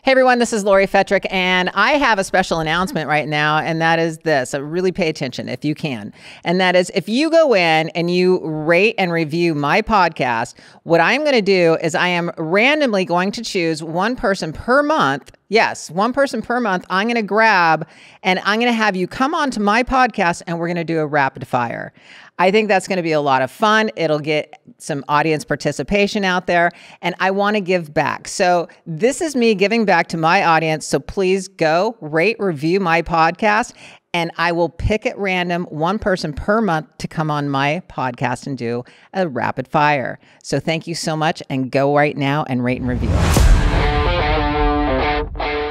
Hey everyone, this is Lori Fetrick, and I have a special announcement right now, and that is this. So really pay attention if you can. And that is if you go in and you rate and review my podcast, what I'm going to do is I am randomly going to choose one person per month. Yes, one person per month. I'm going to grab and I'm going to have you come on to my podcast and we're going to do a rapid fire. I think that's going to be a lot of fun. It'll get some audience participation out there, and I want to give back. So this is me giving back to my audience. So please go rate, review my podcast, and I will pick at random one person per month to come on my podcast and do a rapid fire. So thank you so much, and go right now and rate and review.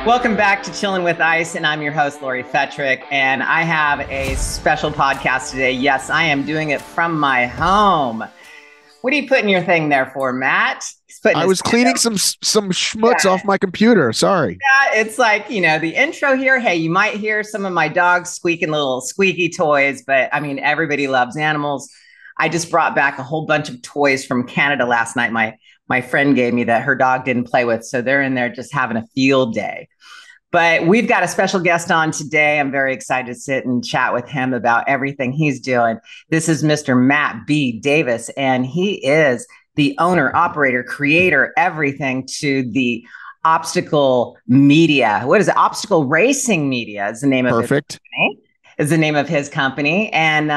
Welcome back to Chillin' with Ice, and I'm your host, Lori Fetrick, and I have a special podcast today. Yes, I am doing it from my home. What are you putting your thing there for, Matt? I was cleaning some schmutz off my computer. Sorry. Yeah, it's like, you know, the intro here. Hey, you might hear some of my dogs squeaking little squeaky toys, but I mean, everybody loves animals. I just brought back a whole bunch of toys from Canada last night. My friend gave me that her dog didn't play with, so they're in there just having a field day. But we've got a special guest on today. I'm very excited to sit and chat with him about everything he's doing. This is Mr. Matt B. Davis, and he is the owner, operator, creator, everything to the Obstacle Media. What is it? Obstacle Racing Media is the name of Perfect. Is the name of his company. And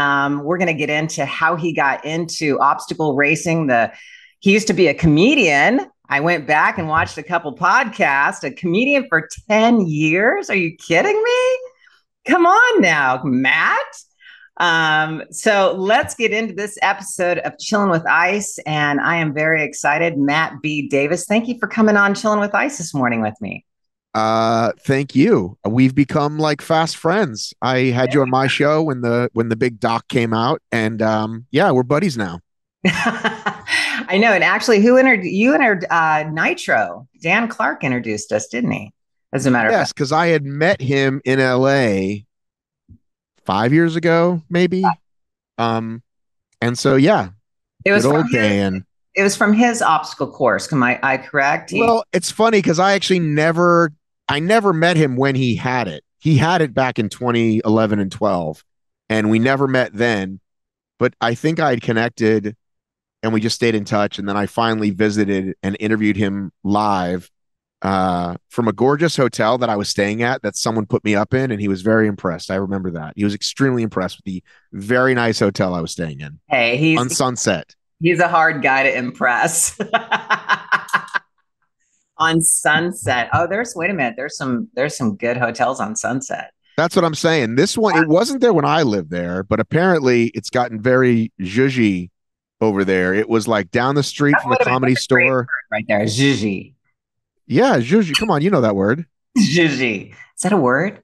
we're going to get into how he got into obstacle racing. He used to be a comedian. I went back and watched a couple podcasts, a comedian for 10 years. Are you kidding me? Come on now, Matt. So let's get into this episode of Chillin' with Ice. And I am very excited. Matt B. Davis, thank you for coming on Chillin' with Ice this morning with me. Thank you. We've become like fast friends. I had you on my show when the big doc came out, and yeah, we're buddies now. I know. And actually, you entered Nitro. Dan Clark introduced us, didn't he? As a matter of fact. Yes, because I had met him in LA 5 years ago, maybe. And so yeah, it was old Dan. It was from his obstacle course. Am I correct? Well, it's funny because I actually never met him when he had it. He had it back in 2011 and 12, and we never met then. But I think I had connected, and we just stayed in touch. And then I finally visited and interviewed him live from a gorgeous hotel that I was staying at that someone put me up in. And he was very impressed. I remember that. He was extremely impressed with the very nice hotel I was staying in. Hey, he's on Sunset. He's a hard guy to impress. On Sunset. Oh, wait a minute. There's some good hotels on Sunset. That's what I'm saying. This one, it wasn't there when I lived there, but apparently it's gotten very zhuzhy over there. It was like down the street from the Comedy Store. Right there. Zhuzhy. Yeah, zhuzhy. Come on, you know that word. Zhuzhy. Is that a word?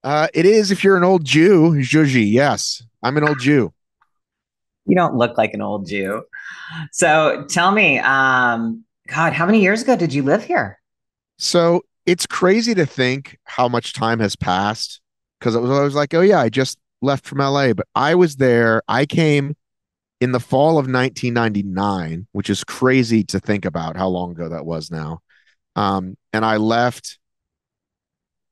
It is if you're an old Jew. Zhuzhy. Yes, I'm an old Jew. You don't look like an old Jew. So tell me, God, how many years ago did you live here? So it's crazy to think how much time has passed, because I was like, oh yeah, I just left from LA, but I was there. I came in the fall of 1999, which is crazy to think about how long ago that was now. And I left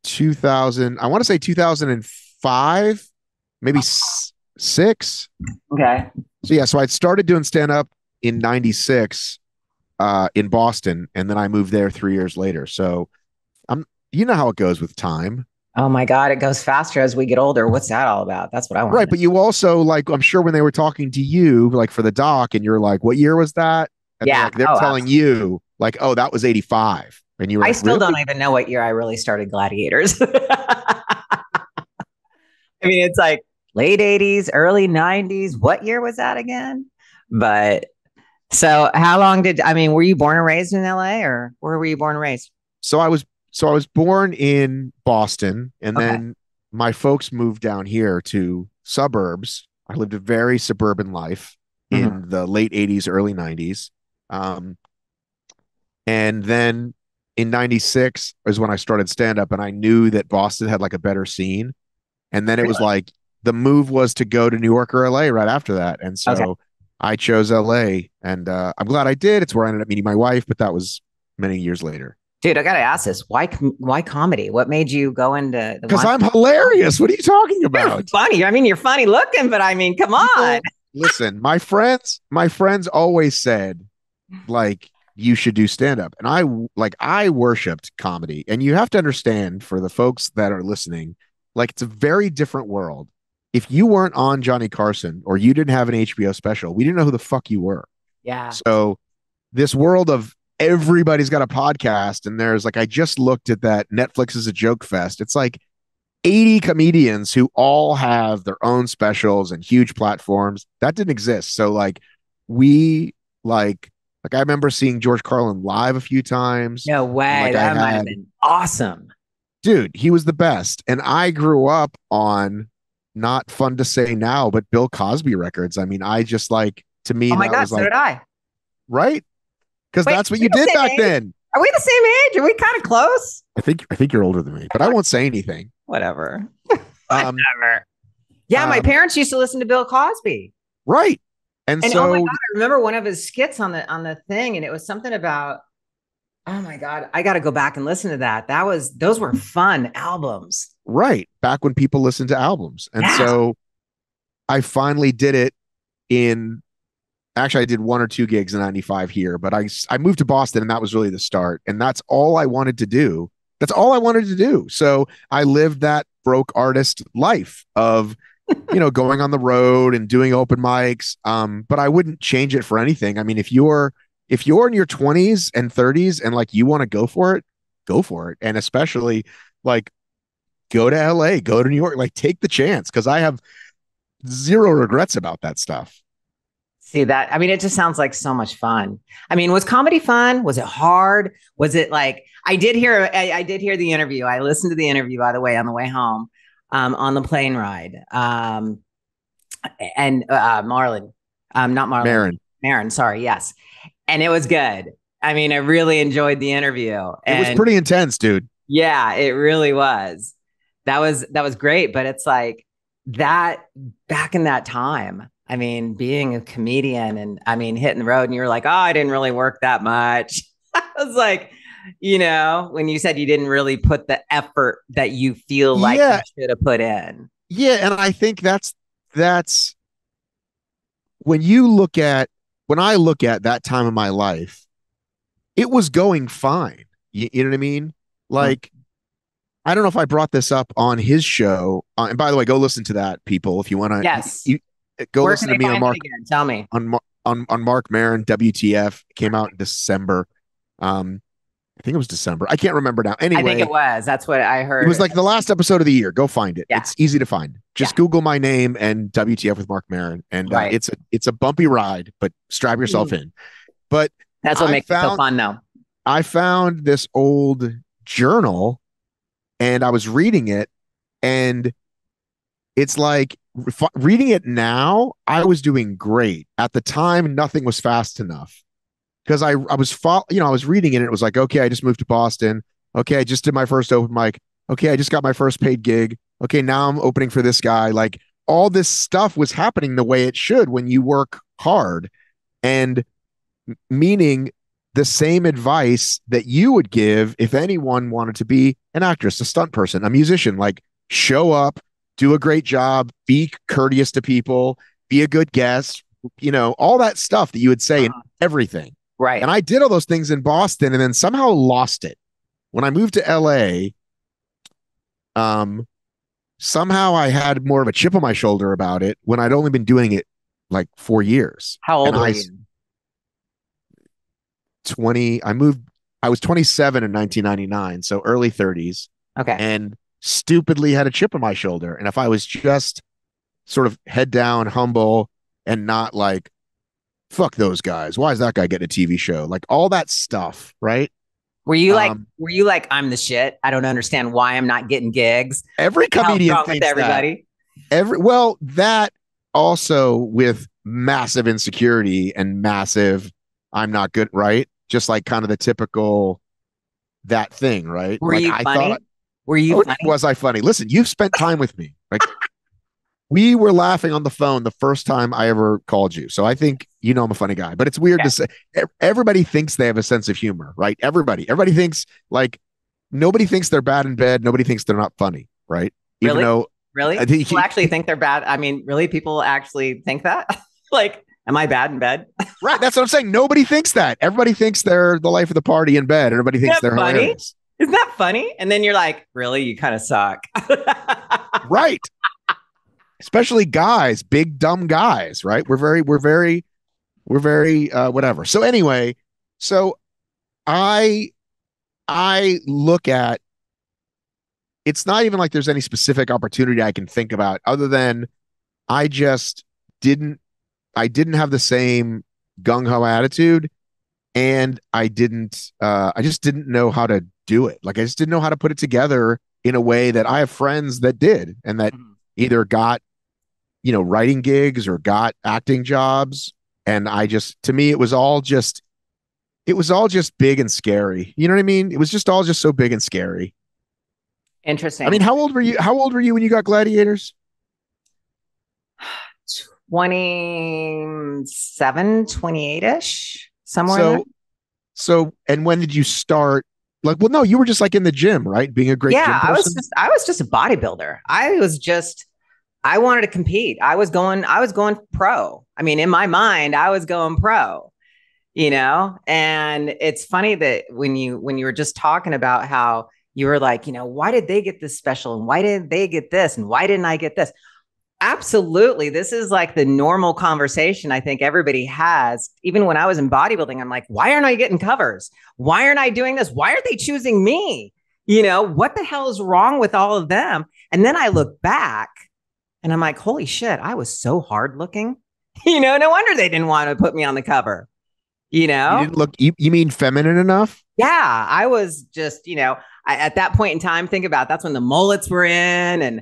2000, I want to say 2005, maybe six. Okay. So yeah, so I'd started doing stand-up in 96 in Boston, and then I moved there 3 years later. So you know how it goes with time. Oh my God, it goes faster as we get older. What's that all about? That's what I want. Right, but you also, like, I'm sure when they were talking to you, like for the doc, and you're like, what year was that? And yeah. they're telling you, like, oh, that was 85. And you were I like, still really? don't even know what year I really started Gladiators. I mean, it's like late 80s, early 90s. What year was that again? But so how long were you born and raised in LA, or where were you born and raised? So I was born in Boston, and then my folks moved down here to suburbs. I lived a very suburban life in the late 80s, early 90s. And then in 96 is when I started stand-up, and I knew that Boston had like a better scene. And then it was like the move was to go to New York or LA right after that. And so I chose LA, and I'm glad I did. It's where I ended up meeting my wife, but that was many years later. Dude, I gotta ask this. Why comedy? What made you go into the Because one? I'm hilarious. What are you talking You're about? funny. I mean, you're funny looking, but I mean, come on. People, listen, my friends always said, like, you should do stand up. And I worshiped comedy. And you have to understand, for the folks that are listening, like, it's a very different world. If you weren't on Johnny Carson or you didn't have an HBO special, we didn't know who the fuck you were. Yeah. So this world of everybody's got a podcast, and there's like, I just looked at that Netflix is a joke fest. It's like 80 comedians who all have their own specials and huge platforms. That didn't exist. So like we like I remember seeing George Carlin live a few times. No And way. like I That might have had, been awesome. dude, he was the best. And I grew up on, not fun to say now, but Bill Cosby records. I mean, I just like, to me, Oh my that God, was so like, did I. right? Because Wait, that's what we you the did same back age? then. Are we the same age? Are we kind of close? I think you're older than me, but I won't say anything. Whatever. Um, Whatever. Yeah, my um, parents used to listen to Bill Cosby. right. And And oh my so, God, I remember one of his skits on the thing, and it was something about, oh my God, I gotta go back and listen to that. Those were fun albums. right, back when people listened to albums. And Yeah. so I finally did it in, actually, I did one or two gigs in 95 here, but I moved to Boston, and that was really the start. And that's all I wanted to do. That's all I wanted to do. So I lived that broke artist life of, going on the road and doing open mics. But I wouldn't change it for anything. I mean, if you're in your 20s and 30s and like you want to go for it, go for it. And especially like, go to LA, go to New York, like, take the chance, because I have zero regrets about that stuff. See that? I mean, it just sounds like so much fun. I mean, was comedy fun? Was it hard? Was it like I did hear the interview. I listened to the interview, by the way, on the way home, on the plane ride. And Marlon, not Marlon, Marin, Marin, sorry, yes. And it was good. I mean, I really enjoyed the interview. it was And pretty intense, dude. yeah, it really was. That was great, but it's like that back in that time. I mean, being a comedian and I mean hitting the road and you're like, "Oh, I didn't really work that much." I was like, when you said you didn't really put the effort that you feel like you Yeah, should have put in. yeah, and I think that's when you look at when I look at that time of my life, it was going fine. You know what I mean? Mm. Like, I don't know if I brought this up on his show. And by the way, go listen to that, people. If you want to, Yes. go Where listen can to they me on find it Mark again? Tell me. on Mark Maron. WTF came out in December. I think it was December. I can't remember now. I think Anyway, it was. That's what I it was heard. like the last episode of the year. Go find it. Yeah. It's easy to find. Yeah. Just Google my name and WTF with Mark Maron, and Right. it's a bumpy ride, but strap yourself in. But That's what I makes it so found fun, though. I found this old journal, and I was reading it, and it's like, reading it now, I was doing great. At the time, nothing was fast enough, because I was reading it, and it was like, okay, I just moved to Boston. Okay, I just did my first open mic. Okay, I just got my first paid gig. Okay, now I'm opening for this guy. Like, all this stuff was happening the way it should when you work hard. And meaning, the same advice that you would give if anyone wanted to be an actress, a stunt person, a musician, like, show up, do a great job, be courteous to people, be a good guest, all that stuff that you would say in everything. Right. And I did all those things in Boston, and then somehow lost it. When I moved to LA, somehow I had more of a chip on my shoulder about it, when I'd only been doing it like 4 years. How old And were you? 20, I moved, I was 27 in 1999, so early 30s, Okay. and stupidly had a chip on my shoulder. And if I was just sort of head down, humble, and not like, fuck those guys, why is that guy getting a TV show? Like, all that stuff, right? Were you like, I'm the shit? I don't understand why I'm not getting gigs. Every The hell's comedian wrong with thinks that. everybody? Well, that also with massive insecurity and massive, I'm not good, right? Just like kind of the typical, that thing, right? Were Like, you I funny? thought, Were you oh, funny? was I funny? Listen, you've spent time with me. Like, we were laughing on the phone the first time I ever called you. So I think I'm a funny guy, but it's weird to say. Everybody thinks they have a sense of humor, right? Everybody thinks like nobody thinks they're bad in bed. Nobody thinks they're not funny, right? Even Really? though Really? I think People actually think they're bad. I mean, really, people actually think that? Like, am I bad in bed? right. That's what I'm saying. Nobody thinks that. Everybody thinks they're the life of the party in bed. Everybody thinks Isn't that they're funny? hilarious. Isn't that funny? And then you're like, really? You kind of suck. Right. Especially guys, big dumb guys, right? We're very whatever. So anyway, so I I look at it's not even like there's any specific opportunity I can think about other than I just didn't I didn't have the same gung ho attitude, and I just didn't know how to do it. Like I just didn't know how to put it together in a way that I have friends that did and that either got, writing gigs or got acting jobs. And I just, to me, it was all just big and scary. You know what I mean? It was just all just so big and scary. I mean, Interesting. how old were you? How old were you when you got Gladiators? 27, 28 ish, somewhere in there. So, and when did you start? Like, well, no, you were just like in the gym, right? Being a great Yeah, gym person. I was just a bodybuilder. I wanted to compete. I was going pro. I mean, in my mind, I was going pro, and it's funny that when you were just talking about how you were like, why did they get this special and why did they get this and why didn't I get this? Absolutely. This is like the normal conversation I think everybody has. Even when I was in bodybuilding, I'm like, why aren't I getting covers? Why aren't I doing this? Why aren't they choosing me? What the hell is wrong with all of them? And then I look back and I'm like, holy shit, I was so hard looking. No wonder they didn't want to put me on the cover, you You know? didn't look. You mean feminine enough? Yeah, I was just, at that point in time, think about that's when the mullets were in. And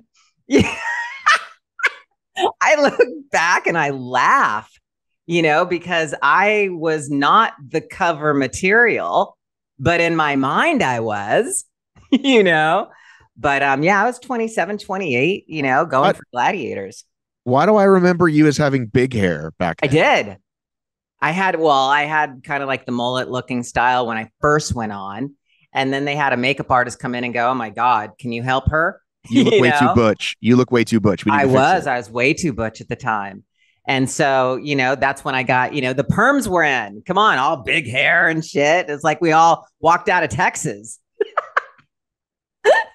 I look back and I laugh, because I was not the cover material, but in my mind I was, you know. But yeah, I was 27, 28, going What? for gladiators. Why do I remember you as having big hair back I then? did. I had kind of like the mullet looking style when I first went on. And then they had a makeup artist come in and go, oh my God, can you help her? You look way too know, butch. You look way too butch. We need to fix it. I was way too butch at the time. And so, that's when I got, the perms were in. Come on, all big hair and shit. It's like we all walked out of Texas,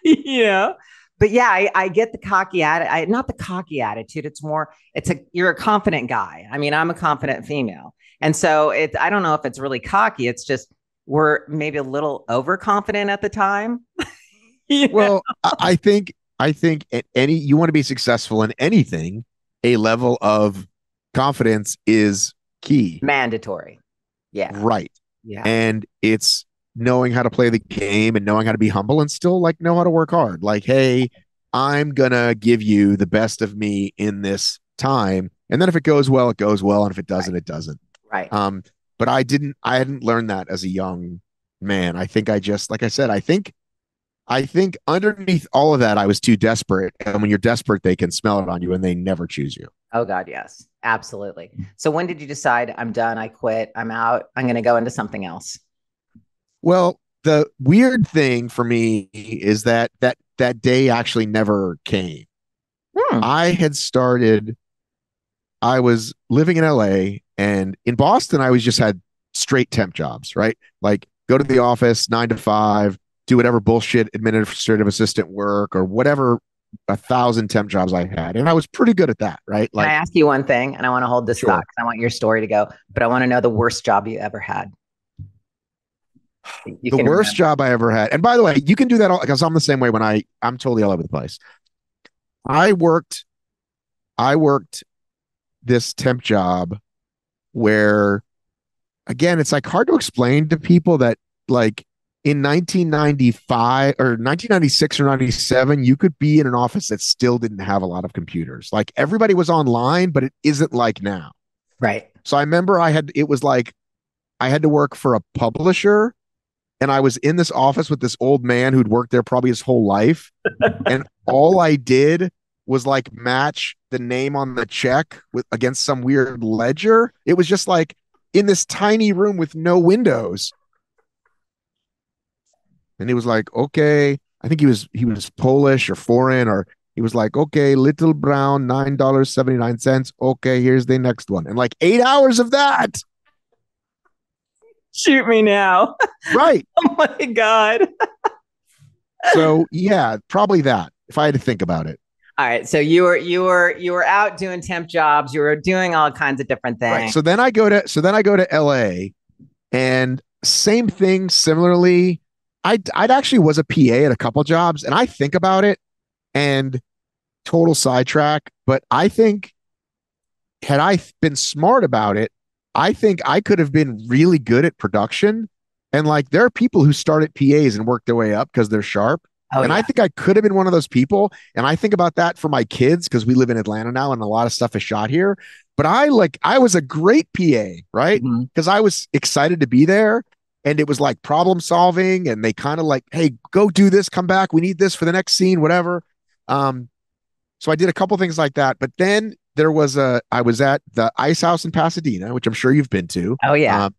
you know? But yeah, I get the cocky attitude. Not the cocky attitude. It's more, you're a confident guy. I mean, I'm a confident female. And so I don't know if it's really cocky. It's just, we're maybe a little overconfident at the time. Well, I think at you want to be successful in anything, a level of confidence is key. Mandatory. Yeah. Right. Yeah. And it's knowing how to play the game and knowing how to be humble and still like know how to work hard. Like, hey, I'm gonna give you the best of me in this time. And then if it goes well, it goes well. And if it doesn't, Right. it doesn't. Right. But I hadn't learned that as a young man. I think I just, like I said, I think underneath all of that, I was too desperate. And when you're desperate, they can smell it on you and they never choose you. Oh God, yes, absolutely. So when did you decide I'm done? I quit. I'm out. I'm going to go into something else. Well, the weird thing for me is that day actually never came. Hmm. I had started, I was living in LA, and in Boston, I was just had straight temp jobs, right? Like go to the office 9 to 5, do whatever bullshit administrative assistant work or whatever 1,000 temp jobs I had. And I was pretty good at that, right? Can I Like, ask you one thing? And I want to hold this thought sure. because I want your story to go, but I want to know the worst job you ever had. You The can worst remember. job I ever had. And by the way, you can do that all because I'm the same way when I'm totally all over the place. I worked I worked this temp job where again, it's like hard to explain to people that like in 1995 or 1996 or 97, you could be in an office that still didn't have a lot of computers. Like everybody was online, but it isn't like now. Right. So I remember it was like I had to work for a publisher and I was in this office with this old man who'd worked there probably his whole life. And all I did was like match the name on the check with against some weird ledger. It was just like in this tiny room with no windows. And he was like, okay, I think he was Polish or foreign, or he was like, okay, Little Brown, $9.79. Okay, here's the next one. And like 8 hours of that. Shoot me now. Right. Oh my God. So yeah, probably that if I had to think about it. All right. So you were out doing temp jobs. You were doing all kinds of different Right. things. So then I go to LA, and same thing similarly. I'd actually was a PA at a couple jobs, and I think about it, and total sidetrack, but I think had I been smart about it, I think I could have been really good at production. And like there are people who start at PAs and work their way up because they're sharp. Oh And I yeah. think I could have been one of those people. And I think about that for my kids because we live in Atlanta now and a lot of stuff is shot here. But I was a great PA, right? Mhm. Because I was excited to be there. And it was like problem solving. And they kind of like, hey, go do this, come back. We need this for the next scene, whatever. Um, so I did a couple things like that. But then I was at the Ice House in Pasadena, which I'm sure you've been to. Oh yeah.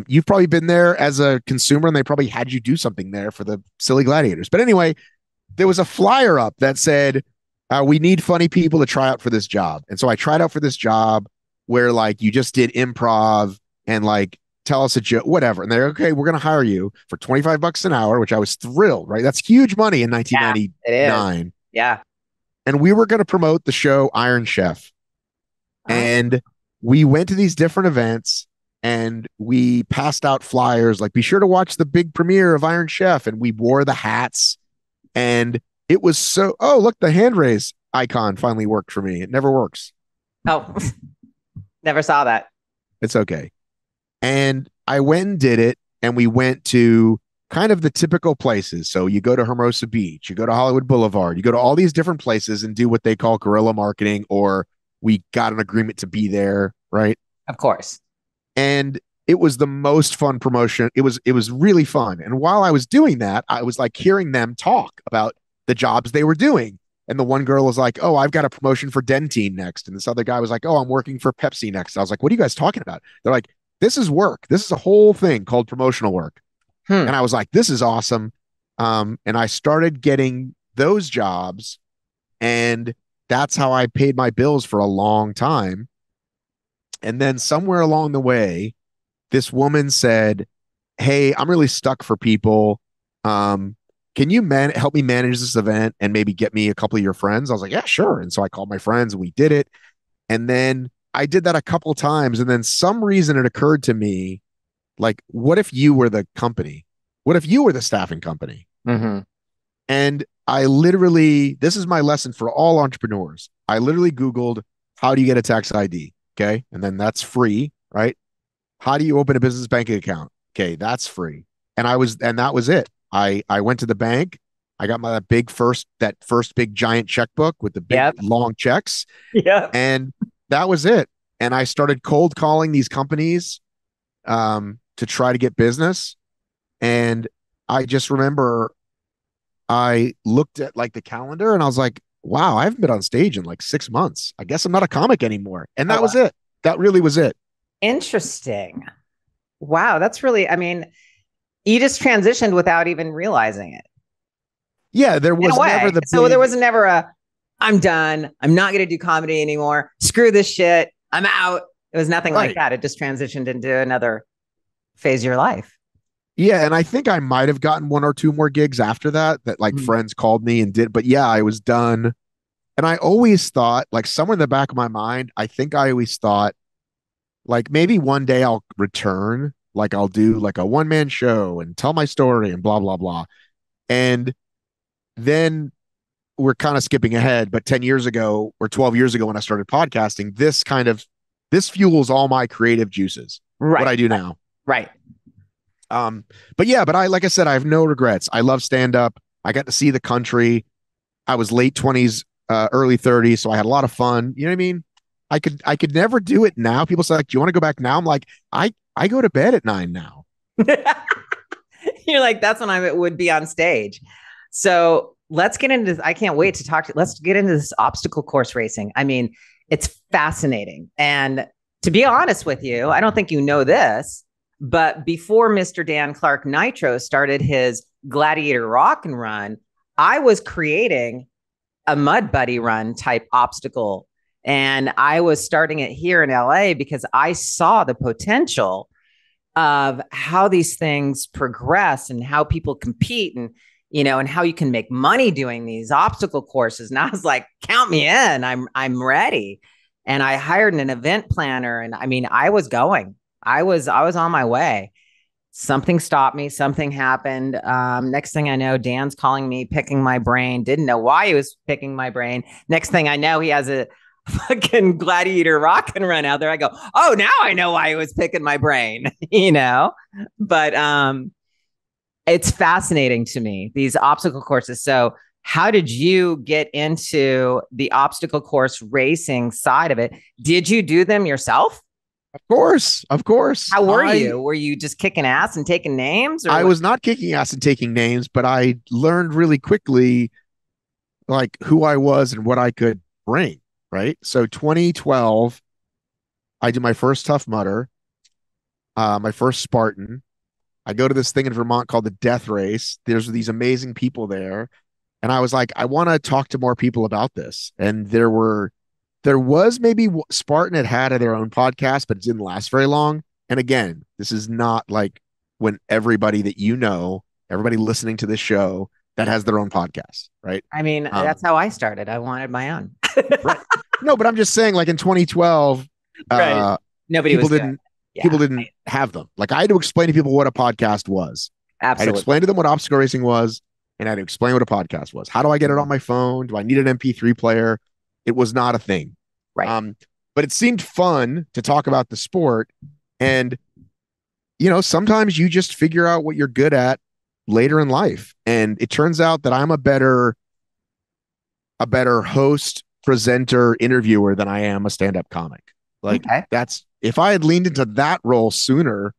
You've probably been there as a consumer, and they probably had you do something there for the silly gladiators. But anyway, there was a flyer up that said, "We need funny people to try out for this job." And so I tried out for this job where like you just did improv and like tell us a joke, whatever. And they're okay, we're gonna hire you for $25 an hour, which I was thrilled. Right, that's huge money in Yeah, it is. 1999. Yeah. And we were going to promote the show Iron Chef. Oh, And we went to these different events and we passed out flyers like, be sure to watch the big premiere of Iron Chef. And we wore the hats. And it was so, oh, look, the hand raise icon finally worked for me. It never works. oh, never saw that. It's okay. And I went and did it. And we went to kind of the typical places. So you go to Hermosa Beach, you go to Hollywood Boulevard, you go to all these different places and do what they call guerrilla marketing, or we got an agreement to be there, right? Of course. And it was the most fun promotion. It was really fun. And while I was doing that, I was like hearing them talk about the jobs they were doing. And the one girl was like, "Oh, I've got a promotion for Dentine next." And this other guy was like, "Oh, I'm working for Pepsi next." I was like, "What are you guys talking about?" They're like, "This is work. This is a whole thing called promotional work." Hmm. And I was like, this is awesome. And I started getting those jobs. And that's how I paid my bills for a long time. And then somewhere along the way, this woman said, "Hey, I'm really stuck for people. Um, can you help me manage this event and maybe get me a couple of your friends?" I was like, "Yeah, sure." And so I called my friends and we did it. And then I did that a couple of times. And then some reason it occurred to me, like, what if you were the company? What if you were the staffing company? Mm-hmm. And I literally, this is my lesson for all entrepreneurs. I literally Googled, how do you get a tax ID? Okay. And then that's free, right? How do you open a business banking account? Okay. That's free. And that was it. I went to the bank. I got that first big giant checkbook with the big Yep. long checks. Yep. And that was it. And I started cold calling these companies to try to get business. And I just remember I looked at like the calendar and I was like, wow, I haven't been on stage in like 6 months. I guess I'm not a comic anymore. And Oh, that wow. was it. That really was it. Interesting. Wow, that's really, I mean, you just transitioned without even realizing it Yeah, there in a was never way. the So there big, was never I'm done. I'm not going to do comedy anymore. Screw this shit. I'm out. It was nothing like right. that. It just transitioned into another phase of your life. Yeah. And I think I might have gotten one or two more gigs after that like Mhm. friends called me and did. But yeah, I was done. And I always thought, like, somewhere in the back of my mind, I think I always thought, like, maybe one day I'll return, like, I'll do like a one man show and tell my story and blah, blah, blah. And then we're kind of skipping ahead, but 10 years ago or 12 years ago when I started podcasting, this fuels all my creative juices, what Right. I do now. Right. But yeah, but like I said, I have no regrets. I love stand up. I got to see the country. I was late 20s, early 30s, so I had a lot of fun. You know what I mean? I could never do it now. People say, like, "Do you want to go back now?" I'm like, I go to bed at 9 now. You're like, that's when I would be on stage. So let's get into this. I can't wait to talk to you. Let's get into this obstacle course racing. I mean, it's fascinating. And to be honest with you, I don't think you know this, but before Mr. Dan Clark Nitro started his Gladiator Rock and Run, I was creating a Mud Buddy Run type obstacle. And I was starting it here in LA because I saw the potential of how these things progress and how people compete and and how you can make money doing these obstacle courses. And I was like, count me in. I'm ready. And I hired an event planner. And I mean, I was going. I was on my way. Something stopped me. Something happened. Next thing I know, Dan's calling me, picking my brain. Didn't know why he was picking my brain. Next thing I know, he has a fucking Gladiator Rock and Run out there. I go, oh, now I know why he was picking my brain, But it's fascinating to me, these obstacle courses. So how did you get into the obstacle course racing side of it? Did you do them yourself? Of course, of course. How were you? Were you just kicking ass and taking names? I was not kicking ass and taking names, but I learned really quickly like who I was and what I could bring, right? So 2012, I did my first Tough Mudder, my first Spartan. I go to this thing in Vermont called the Death Race. There's these amazing people there. And I was like, I want to talk to more people about this. And there was maybe Spartan had their own podcast, but it didn't last very long. And again, this is not like when everybody that everybody listening to this show that has their own podcast, right? I mean, that's how I started. I wanted my own. Right. No, but I'm just saying, like in 2012, right. Nobody people didn't. Yeah, people didn't have them. Like I had to explain to people what a podcast was. Absolutely. I had to explain to them what obstacle racing was, and I had to explain what a podcast was. How do I get it on my phone? Do I need an MP3 player? It was not a thing. Right. But it seemed fun to talk about the sport. And, sometimes you just figure out what you're good at later in life. And it turns out that I'm a better host, presenter, interviewer than I am a stand-up comic. Like that's, if I had leaned into that role sooner,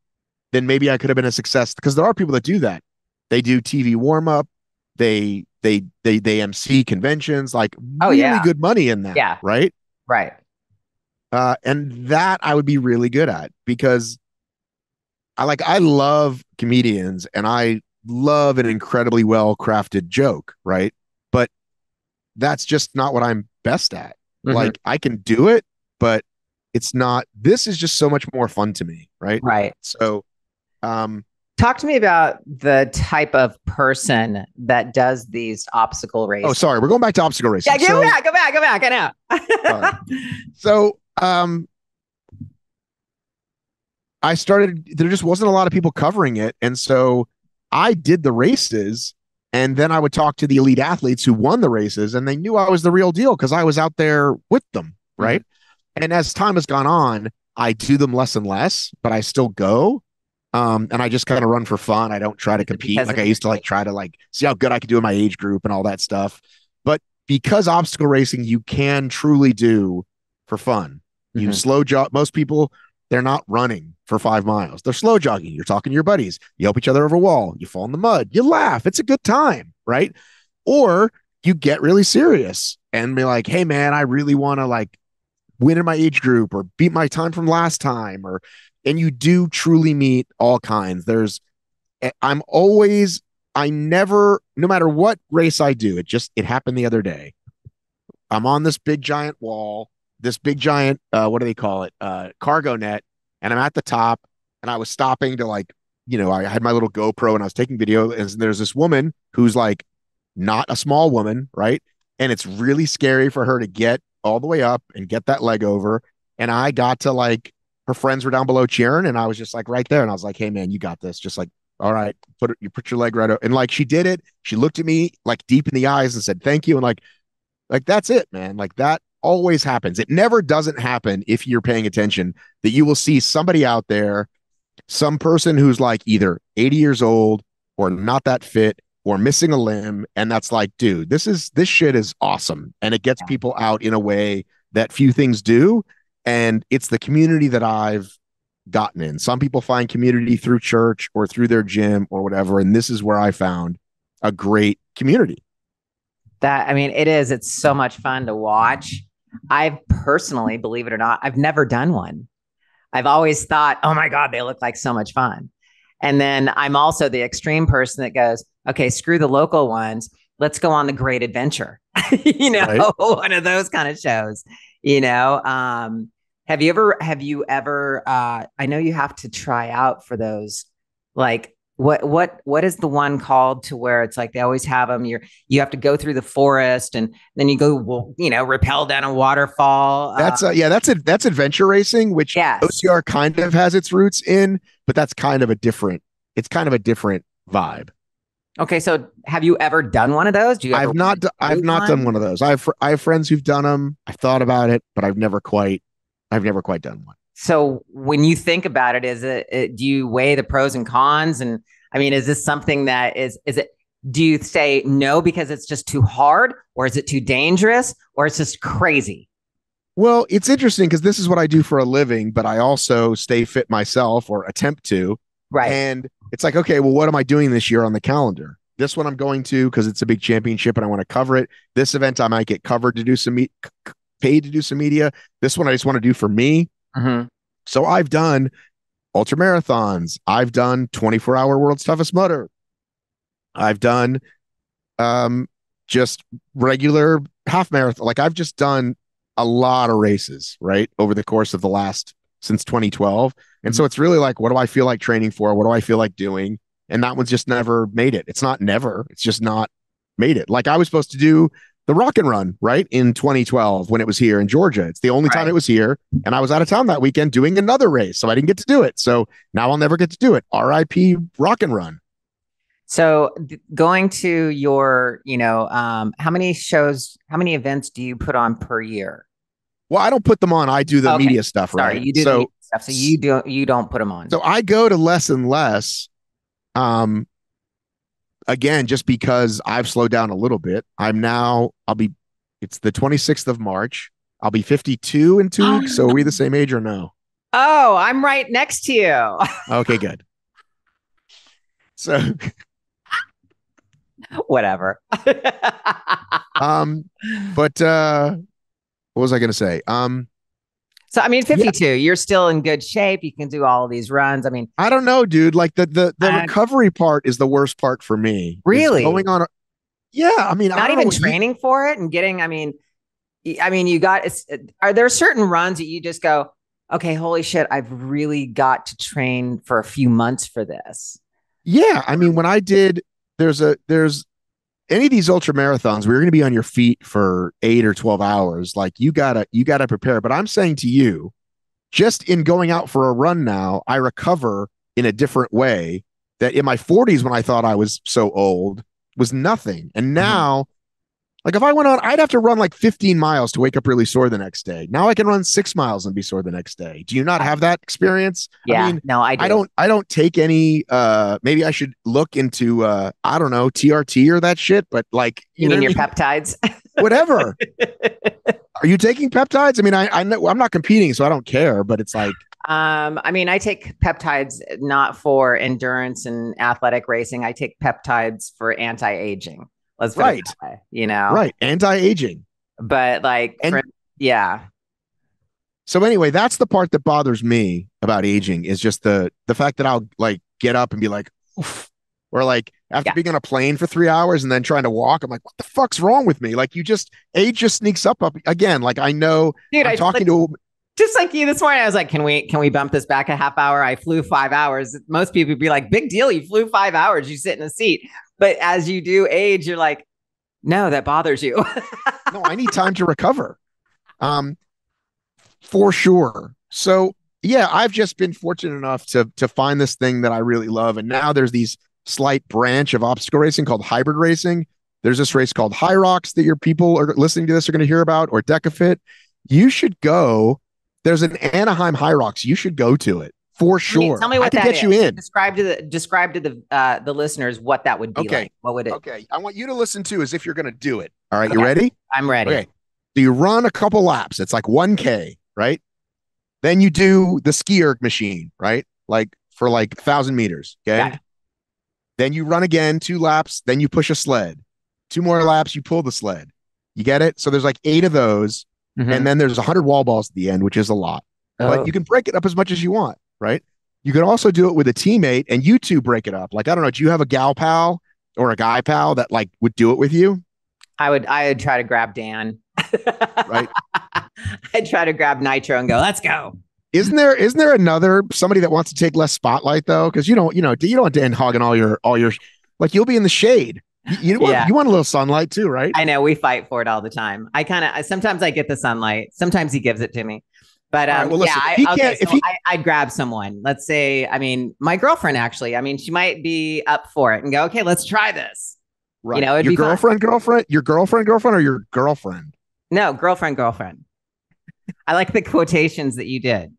then maybe I could have been a success, because there are people that do that. They do TV warm-up. They MC conventions, like really good money in that. Yeah. Right. Right. And that I would be really good at, because I love comedians and I love an incredibly well-crafted joke. Right. But that's just not what I'm best at. Mm-hmm. Like I can do it, but this is just so much more fun to me. Right. Right. So, talk to me about the type of person that does these obstacle races. Oh, sorry. We're going back to obstacle racing. Yeah, go back. I know. So, I started, there just wasn't a lot of people covering it. And so I did the races, and then I would talk to the elite athletes who won the races, and they knew I was the real deal because I was out there with them. Right. Mm-hmm. And as time has gone on, I do them less and less, but I still go. And I just kind of run for fun. I don't try to compete like I used to, try to see how good I could do in my age group and all that stuff. But because obstacle racing, you can truly do for fun. You mm-hmm. slow jog. Most people, they're not running for 5 miles. They're slow jogging. You're talking to your buddies. You help each other over a wall. You fall in the mud. You laugh. It's a good time, right? Or you get really serious and be like, hey, man, I really want to win in my age group or beat my time from last time, and you do truly meet all kinds. No matter what race I do, it happened the other day. I'm on this big giant wall, this big giant, what do they call it? Cargo net. And I'm at the top, and I was stopping to I had my little GoPro and I was taking video, and there's this woman who's not a small woman. Right. And it's really scary for her to get all the way up and get that leg over. And I got to her friends were down below cheering, and I was just right there. And I was like, hey man, you got this. Just all right, put your leg right over. And she did it. She looked at me deep in the eyes and said, thank you. And that's it, man. That always happens. It never doesn't happen if you're paying attention, that you will see somebody out there, some person who's either 80 years old or not that fit or missing a limb. And that's dude, this shit is awesome. And it gets people out in a way that few things do. And it's the community that I've gotten in. Some people find community through church or through their gym or whatever. And this is where I found a great community. That, I mean, it is. It's so much fun to watch. I've personally, believe it or not, I've never done one. I've always thought, oh my God, they look like so much fun. And then I'm also the extreme person that goes, okay, screw the local ones. Let's go on the Great Adventure, Right. one of those kind of shows, I know you have to try out for those. Like what is the one called to where it's like they always have them, you have to go through the forest and then you go, well, rappel down a waterfall. That's adventure racing, which Yes. OCR kind of has its roots in, but that's kind of a different. It's kind of a different vibe. Okay, so have you ever done one of those? Do you ever want to I've do not done one? one of those. I have friends who've done them. I've thought about it, but I've never quite done one. So when you think about it, do you weigh the pros and cons? And I mean, is this something that is it, do you say no because it's just too hard, or is it too dangerous, or it's just crazy? Well, it's interesting because this is what I do for a living, but I also stay fit myself or attempt to. Right. And it's like, okay, well, what am I doing this year on the calendar? This one I'm going to because it's a big championship and I want to cover it. This event I might get covered to do paid to do some media. This one I just want to do for me. Mm-hmm. So I've done ultra marathons. I've done 24-hour world's toughest mudder. I've done um just regular half marathon. Like I've just done a lot of races, right? Over the course of the last since 2012. And so it's really like, what do I feel like training for? What do I feel like doing? And that one's just never made it. It's not never, it's just not made it. Like I was supposed to do the rock and run, right? In 2012 when it was here in Georgia. It's the only time it Right. was here. And I was out of town that weekend doing another race. So I didn't get to do it. So now I'll never get to do it. RIP rock and run. So going to your, how many events do you put on per year? Well, I don't put them on. I do the Okay. media stuff, Sorry, right? you do the media stuff. So you don't put them on. So I go to less and less. Um, Again, just because I've slowed down a little bit. It's the 26th of March. I'll be 52 in 2 weeks. So are we the same age or no? Oh, I'm right next to you. Okay, good. So, Whatever. um, but what was I going to say? So I mean, Yeah, 52, you're still in good shape. You can do all of these runs. I mean, I don't know, dude. Like the and recovery part is the worst part for me. Is really going on. Yeah, I mean, I not don't know even what you. training for it and getting, you got, are there certain runs that you just go, okay, holy shit, I've really got to train for a few months for this. Yeah, I mean, when I did, there's any of these ultra marathons where you're going to be on your feet for 8 or 12 hours. Like you gotta prepare. But I'm saying to you, just in going out for a run now, I recover in a different way that in my 40s when I thought I was so old was nothing. And Mhm. now, like if I went on, I'd have to run like 15 miles to wake up really sore the next day. Now I can run 6 miles and be sore the next day. Do you not have that experience? I Yeah, mean, no, I I do. don't I don't take any maybe I should look into I don't know, TRT or that shit, but like, You you know mean what your I mean? peptides? Whatever. Are you taking peptides? I mean, I know I'm not competing, so I don't care, but it's like, I take peptides not for endurance and athletic racing. I take peptides for anti-aging. Let's put it right, that way. right, anti-aging. But like And yeah. so anyway, that's the part that bothers me about aging is just the fact that I'll like get up and be like, oof, or like after Yeah. being on a plane for 3 hours and then trying to walk, I'm like, what the fuck's wrong with me? Like age just sneaks up again. Like I know Dude, I'm I talking like to just like you this morning. I was like, can we bump this back a half hour? I flew 5 hours. Most people would be like, big deal. You flew 5 hours. You sit in a seat. But as you do age, you're like, no, that bothers you. no, I need time to recover. Um, for sure. So yeah, I've just been fortunate enough to find this thing that I really love. And now there's these slight branch of obstacle racing called hybrid racing. There's this race called High Rocks that your people are listening to this are going to hear about, or Decafit. You should go. There's an Anaheim High Rocks. You should go to it for Tell sure. me I what could that get is. you in. Describe to the listeners what that would be Okay. like. What would it? Okay. I want you to listen to as if you're going to do it. All right. You Okay, ready? I'm ready. Okay. So you run a couple laps. It's like 1K, right? Then you do the ski erg machine, right? Like for like 1,000 meters. Okay. Got it. Then you run again 2 laps. Then you push a sled. 2 more laps, you pull the sled. You get it? So there's like 8 of those. And Mm-hmm. then there's 100 wall balls at the end, which is a lot. But you Oh, can break it up as much as you want, right? You can also do it with a teammate and you two break it up. Like, I don't know, do you have a gal pal or a guy pal that like would do it with you? I would try to grab Dan. Right. I'd try to grab Nitro and go, let's go. Isn't there another somebody that wants to take less spotlight though? Because you don't want Dan hogging all your like you'll be in the shade. Yeah. You want a little sunlight too, right? I know we fight for it all the time. Sometimes I get the sunlight. Sometimes he gives it to me. But All right. Well, yeah, listen, if he okay. can't, if So he I'd grab someone. Let's say, I mean, my girlfriend actually. I mean, she might be up for it and go, okay, let's try this. right, It'd your be fun. girlfriend, or your girlfriend. No, girlfriend. I like the quotations that you did.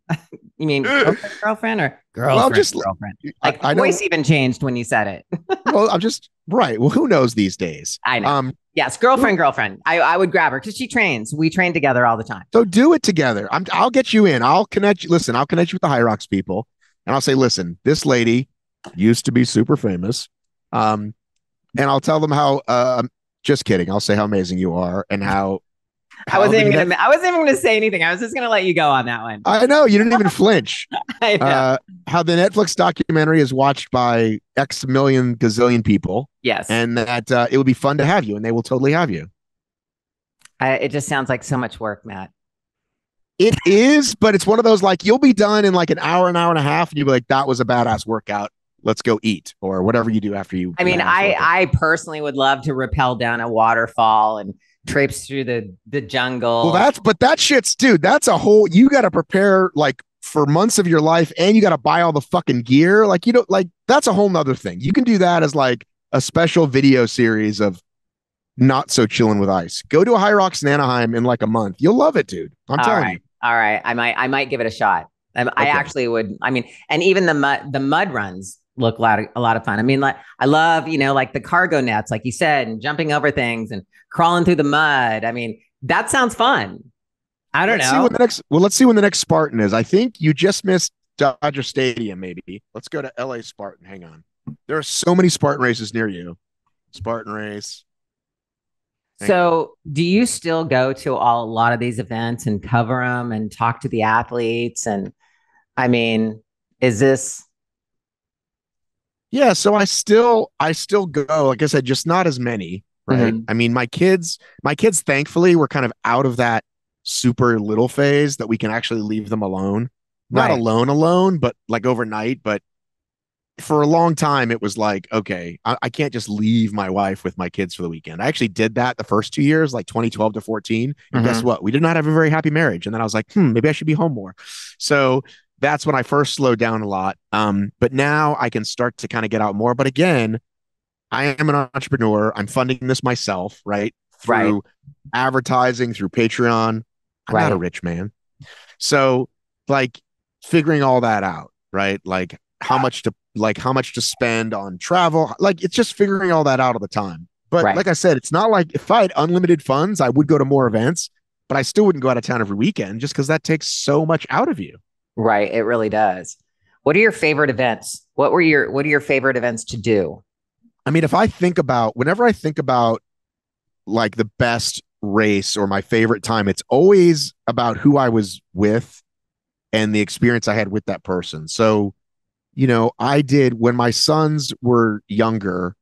You mean girlfriend or Well, I'm just girlfriend? I, Like the I know. voice even changed when you said it. Well, I'm just right. Well, who knows these days? I know. Yes, girlfriend. I would grab her because she trains. We train together all the time. So do it together. I'll get you in. I'll connect you. Listen, I'll connect you with the High Rocks people, and I'll say, listen, this lady used to be super famous, and I'll tell them how. Just kidding. I'll say how amazing you are and I how wasn't the even net. gonna. I wasn't even gonna say anything. I was just gonna let you go on that one. I know you didn't even flinch. I know. How the Netflix documentary is watched by X million gazillion people, Yes. and that it would be fun to have you, and they will totally have you. It just sounds like so much work, Matt. It is, but it's one of those like you'll be done in like an hour and a half, and you'll be like, that was a badass workout. Let's go eat or whatever you do after you. I mean, I personally would love to rappel down a waterfall and traipse through the jungle. Well, that shit's dude. That's a whole. You got to prepare like for months of your life, and you got to buy all the fucking gear. Like you don't like that's a whole nother thing. You can do that as like a special video series of not so chilling with ice. Go to a High Rocks in Anaheim in like a month. You'll love it, dude. I'm telling you. All right. I might give it a shot. I actually would. I mean, and even the mud runs look a lot of fun. I mean, like I love, like the cargo nets, like you said, and jumping over things and crawling through the mud. I mean, that sounds fun. I don't know. Let's see when the next Spartan is. I think you just missed Dodger Stadium, maybe. Let's go to LA Spartan. Hang on. There are so many Spartan races near you. Spartan race. So, do you still go to a lot of these events and cover them and talk to the athletes? And I mean, is this? Yeah, so I still go. Like I said, just not as many, right? Mhm. I mean, my kids thankfully were kind of out of that super little phase that we can actually leave them alone. Not Right. alone, but like overnight. But for a long time, it was like, okay, I can't just leave my wife with my kids for the weekend. I actually did that the first 2 years, like 2012 to 14. And guess Mhm. what? We did not have a very happy marriage. And then I was like, maybe I should be home more. So that's when I first slowed down a lot. But now I can start to kind of get out more. But again, I am an entrepreneur. I'm funding this myself, right? Right. Through advertising, through Patreon. I'm not a Right. rich man. So like figuring all that out, right? How much to spend on travel. Like it's just figuring all that out all the time. But Right. like I said, it's not like if I had unlimited funds, I would go to more events, but I still wouldn't go out of town every weekend just because that takes so much out of you. Right. It really does. What are your favorite events? What are your favorite events to do? I mean, whenever I think about like the best race or my favorite time, it's always about who I was with and the experience I had with that person. So, I did when my sons were younger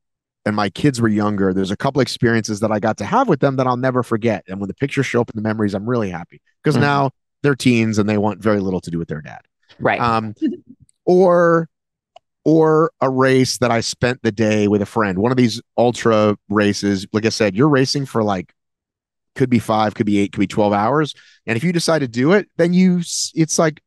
and my kids were younger, there's a couple experiences that I got to have with them that I'll never forget. And when the pictures show up in the memories, I'm really happy because Mhm. now they're teens and they want very little to do with their dad. Right. Um, or a race that I spent the day with a friend. One of these ultra races, like I said, you're racing for like could be 5, could be 8, could be 12 hours. And if you decide to do it, then it's like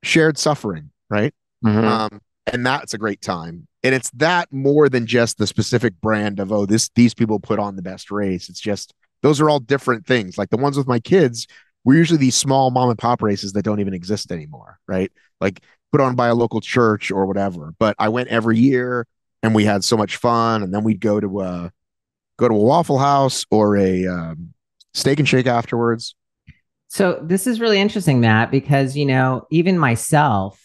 shared suffering, right? Mhm. And that's a great time. And it's that more than just the specific brand of, oh, these people put on the best race. It's just those are all different things. Like the ones with my kids were usually these small mom and pop races that don't even exist anymore, right? Like put on by a local church or whatever. But I went every year and we had so much fun. And then we'd go to a Waffle House or a Steak and Shake afterwards. So this is really interesting, Matt, because even myself,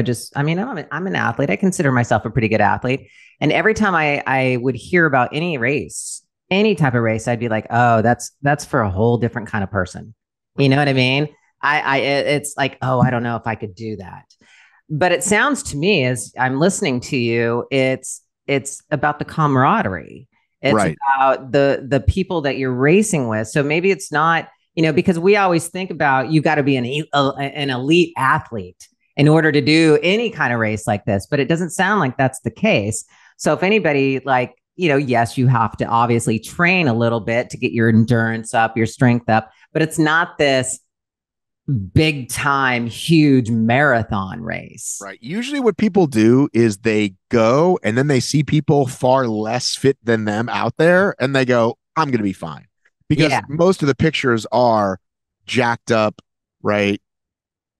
just I mean, I'm an athlete. I consider myself a pretty good athlete, and every time I would hear about any race, any type of race, I'd be like, oh, that's for a whole different kind of person. You know what I mean? It's like, oh, I don't know if I could do that. But it sounds to me as I'm listening to you, it's about the camaraderie. It's Right. about the people that you're racing with. So maybe it's not, because we always think about you got to be an elite athlete in order to do any kind of race like this, but it doesn't sound like that's the case. So if anybody like, yes, you have to obviously train a little bit to get your endurance up, your strength up, but it's not this big time, huge marathon race. Right. Usually what people do is they go and then they see people far less fit than them out there and they go, I'm going to be fine. Because Yeah. most of the pictures are jacked up, right?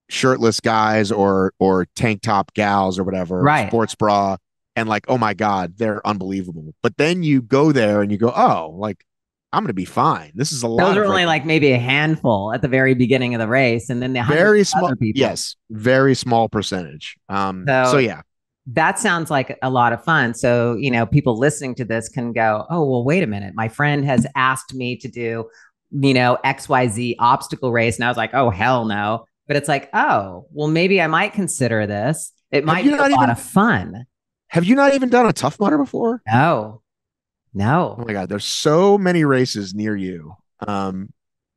Shirtless guys or tank top gals or whatever, Right. sports bra, and like, oh my God, they're unbelievable. But then you go there and you go, oh, like I'm gonna be fine. This is a Those lot are of only like maybe a handful at the very beginning of the race, and then the hundreds very of small, other people. yes, very small percentage. So So yeah, that sounds like a lot of fun. So, people listening to this can go, oh, well, wait a minute. My friend has asked me to do, XYZ obstacle race. And I was like, oh, hell no. But it's like, oh, well, maybe I might consider this. It have might you be not a lot even of fun. have you not even done a Tough Mudder before? No, Oh no. my God, there's so many races near you.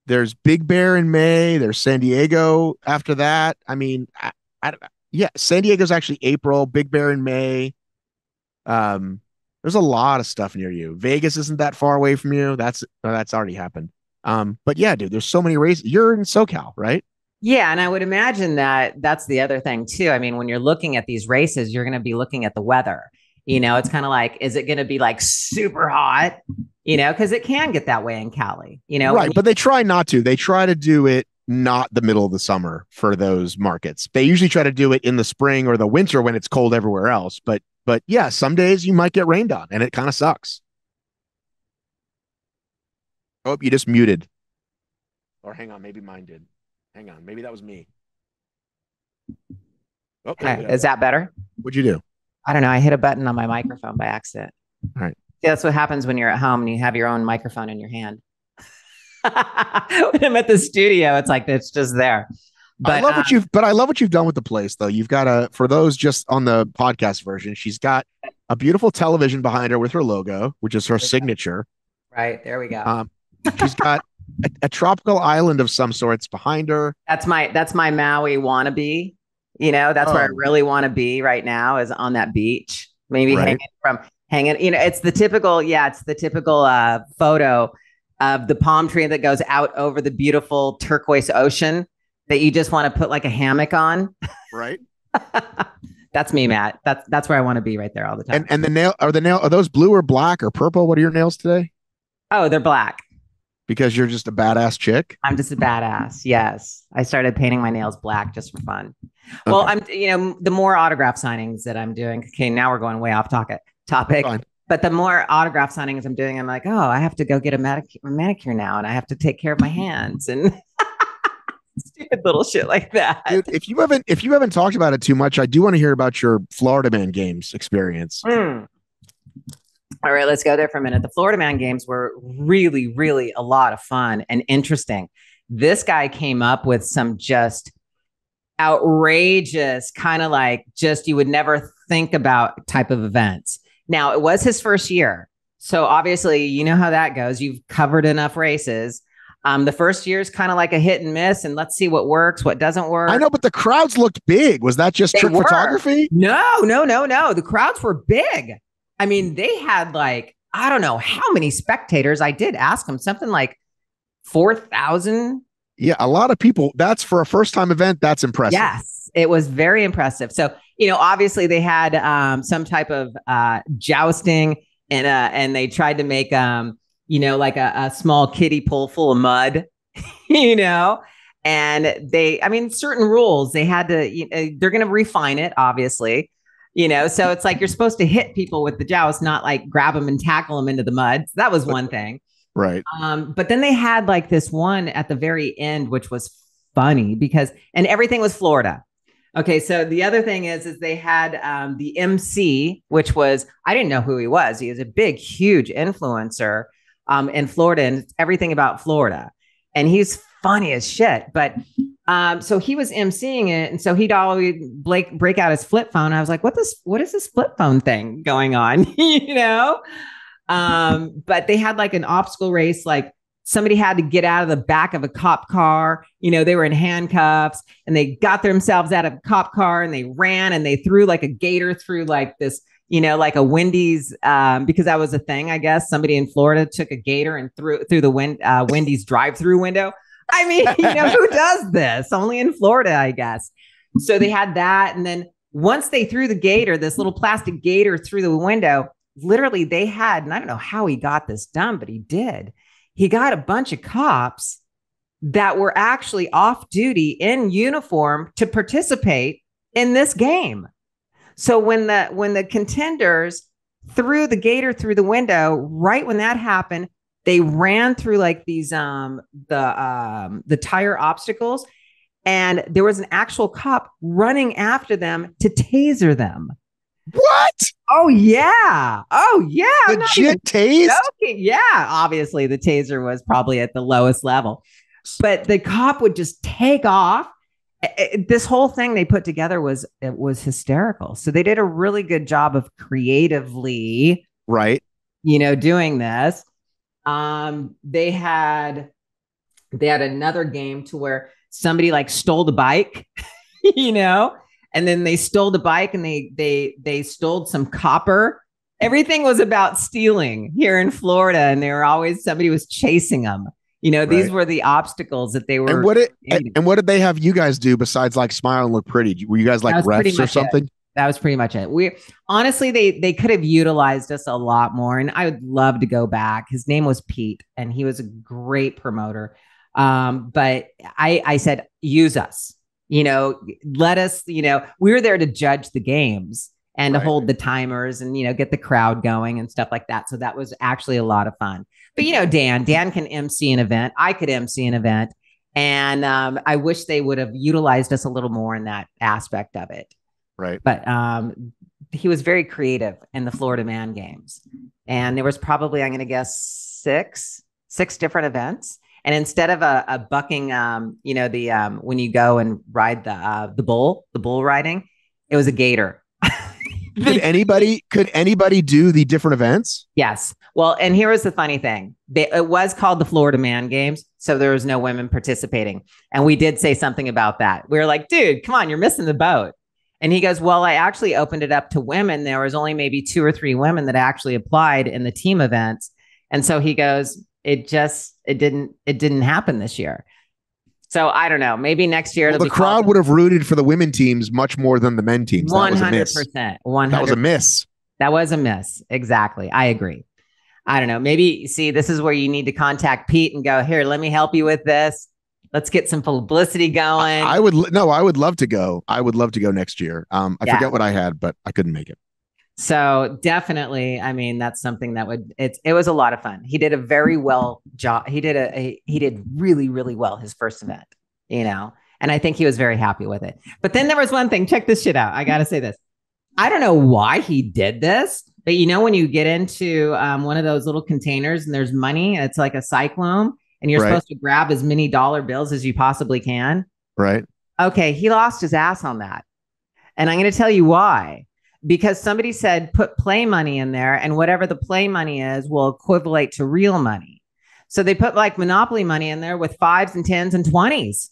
There's Big Bear in May. There's San Diego after that. I mean, I, yeah, San Diego's actually April. Big Bear in May. Um, there's a lot of stuff near you. Vegas isn't that far away from you. That's already happened. But yeah, dude, there's so many races. You're in SoCal, right? Yeah. And I would imagine that that's the other thing, too. I mean, when you're looking at these races, you're going to be looking at the weather. It's kind of like, is it going to be like super hot? Because it can get that way in Cali. Right, but they try not to. They try to do it not the middle of the summer for those markets. They usually try to do it in the spring or the winter when it's cold everywhere else. But yeah, some days you might get rained on and it kind of sucks. Oh, you just muted. Or hang on, maybe mine did. Hang on, maybe that was me. Oh, there we go. Is that better? What'd you do? I don't know. I hit a button on my microphone by accident. All right. See, that's what happens when you're at home and you have your own microphone in your hand. When I'm at the studio, it's like it's just there. But I love what you've done with the place though. You've got for those just on the podcast version, she's got a beautiful television behind her with her logo, which is her signature. right there we go. She's got a tropical island of some sorts behind her. That's my Maui wannabe. That's where I really want to be right now is on that beach. Maybe Right. hanging. It's the typical. Yeah, it's the typical photo of the palm tree that goes out over the beautiful turquoise ocean that you just want to put like a hammock on. Right. That's me, Matt. That's where I want to be right there all the time. And the nail are those blue or black or purple? What are your nails today? Oh, they're black. Because you're just a badass chick. I'm just a badass. Yes. I started painting my nails black just for fun. Okay. Well, the more autograph signings that I'm doing. Okay, now we're going way off topic. Fine. But the more autograph signings I'm doing, I'm like, oh, I have to go get a manicure now, and I have to take care of my hands and stupid little shit like that. Dude, if you haven't talked about it too much, I do want to hear about your Florida Man Games experience. All right, let's go there for a minute. The Florida Man Games were really, really a lot of fun and interesting. This guy came up with some just outrageous, kind of like just you would never think about type of events. Now, it was his first year. So obviously, you know how that goes. You've covered enough races. The first year is kind of like a hit and miss, and let's see what works, what doesn't work. I know, but the crowds looked big. Was that just trick photography? No. The crowds were big. I mean, they had like, I don't know how many spectators. I did ask them something like 4,000. Yeah, a lot of people. That's for a first time event. That's impressive. Yes, it was very impressive. So, obviously they had some type of jousting and they tried to make, like a small kiddie pool full of mud, and certain rules they had to, they're going to refine it, obviously. So it's like you're supposed to hit people with the joust, not like grab them and tackle them into the mud. So that was one thing. Right. But then they had like this one at the very end, which was funny and everything was Florida. Okay. So the other thing is they had the MC, which was, I didn't know who he was. He was a big, huge influencer. in Florida, and it's everything about Florida. And he's funny as shit. But so he was emceeing it, and so he'd always break out his flip phone. I was like, what is this flip phone thing going on? You know? But they had like an obstacle race, like somebody had to get out of the back of a cop car. You know, they were in handcuffs and they got themselves out of a cop car and they ran and they threw like a gator through like this, you know, like a Wendy's, because that was a thing, I guess. Somebody in Florida took a gator and threw it through the Wendy's drive-through window. I mean, you know, who does this? Only in Florida, I guess. So they had that. And then once they threw the gator, this little plastic gator through the window, literally they had, and I don't know how he got this done, but he did. He got a bunch of cops that were actually off duty in uniform to participate in this game. So when the contenders threw the gator through the window, right when that happened, they ran through like these the tire obstacles, and there was an actual cop running after them to taser them. What? Oh yeah. Oh yeah. Legit tase? Joking. Yeah. Obviously, the taser was probably at the lowest level, but the cop would just take off. This whole thing they put together was hysterical. So they did a really good job of creatively, right, you know, doing this. They had another game to where somebody like stole the bike, you know, and then they stole the bike and they stole some copper. Everything was about stealing here in Florida, and somebody was chasing them. You know, these were the obstacles that they were. And what did they have you guys do besides like smile and look pretty? Were you guys like refs or something? That was pretty much it. We honestly, they could have utilized us a lot more, and I would love to go back. His name was Pete, and he was a great promoter. But I said, use us. You know, let us. You know, we were there to judge the games and to hold the timers and, you know, get the crowd going and stuff like that. So that was actually a lot of fun. But, you know, Dan can MC an event. I could MC an event. And I wish they would have utilized us a little more in that aspect of it. Right. But he was very creative in the Florida Man Games. And there was probably, I'm going to guess, six different events. And instead of a bucking, you know, the when you go and ride the bull riding, it was a gator. Could anybody do the different events? Yes. Well, and here was the funny thing. It was called the Florida Man Games, so there was no women participating. And we did say something about that. We were like, dude, come on, you're missing the boat. And he goes, well, I actually opened it up to women. There was only maybe 2 or 3 women that actually applied in the team events. And so he goes, it didn't happen this year. So I don't know. Maybe next year. Well, the crowd would have rooted for the women teams much more than the men teams. 100%. That was a miss. That was a miss. Exactly. I agree. I don't know. Maybe see, this is where you need to contact Pete and go, here, let me help you with this. Let's get some publicity going. I would love to go. I would love to go next year. I forget what I had, but I couldn't make it. So definitely, I mean, that's something that it was a lot of fun. He did a very well job. He did really, really well his first event, you know, and I think he was very happy with it. But then there was one thing, check this shit out. I got to say this. I don't know why he did this, but you know, when you get into one of those little containers and there's money, and it's like a cyclone and you're supposed to grab as many dollar bills as you possibly can. Right. Okay. He lost his ass on that. And I'm going to tell you why. Because somebody said, put play money in there, and whatever the play money is will equivalent to real money. So they put like Monopoly money in there with 5s and 10s and 20s.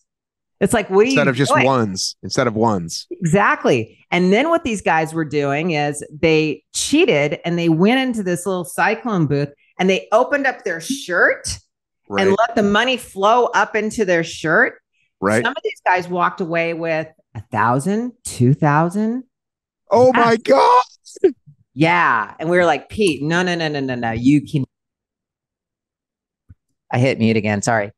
It's like, what instead of just ones, instead of ones. Exactly. And then what these guys were doing is they cheated and they went into this little cyclone booth and they opened up their shirt and let the money flow up into their shirt. Right. Some of these guys walked away with 1,000, 2,000. Oh my God. Yeah. And we were like, Pete, no. You can. I hit mute again. Sorry.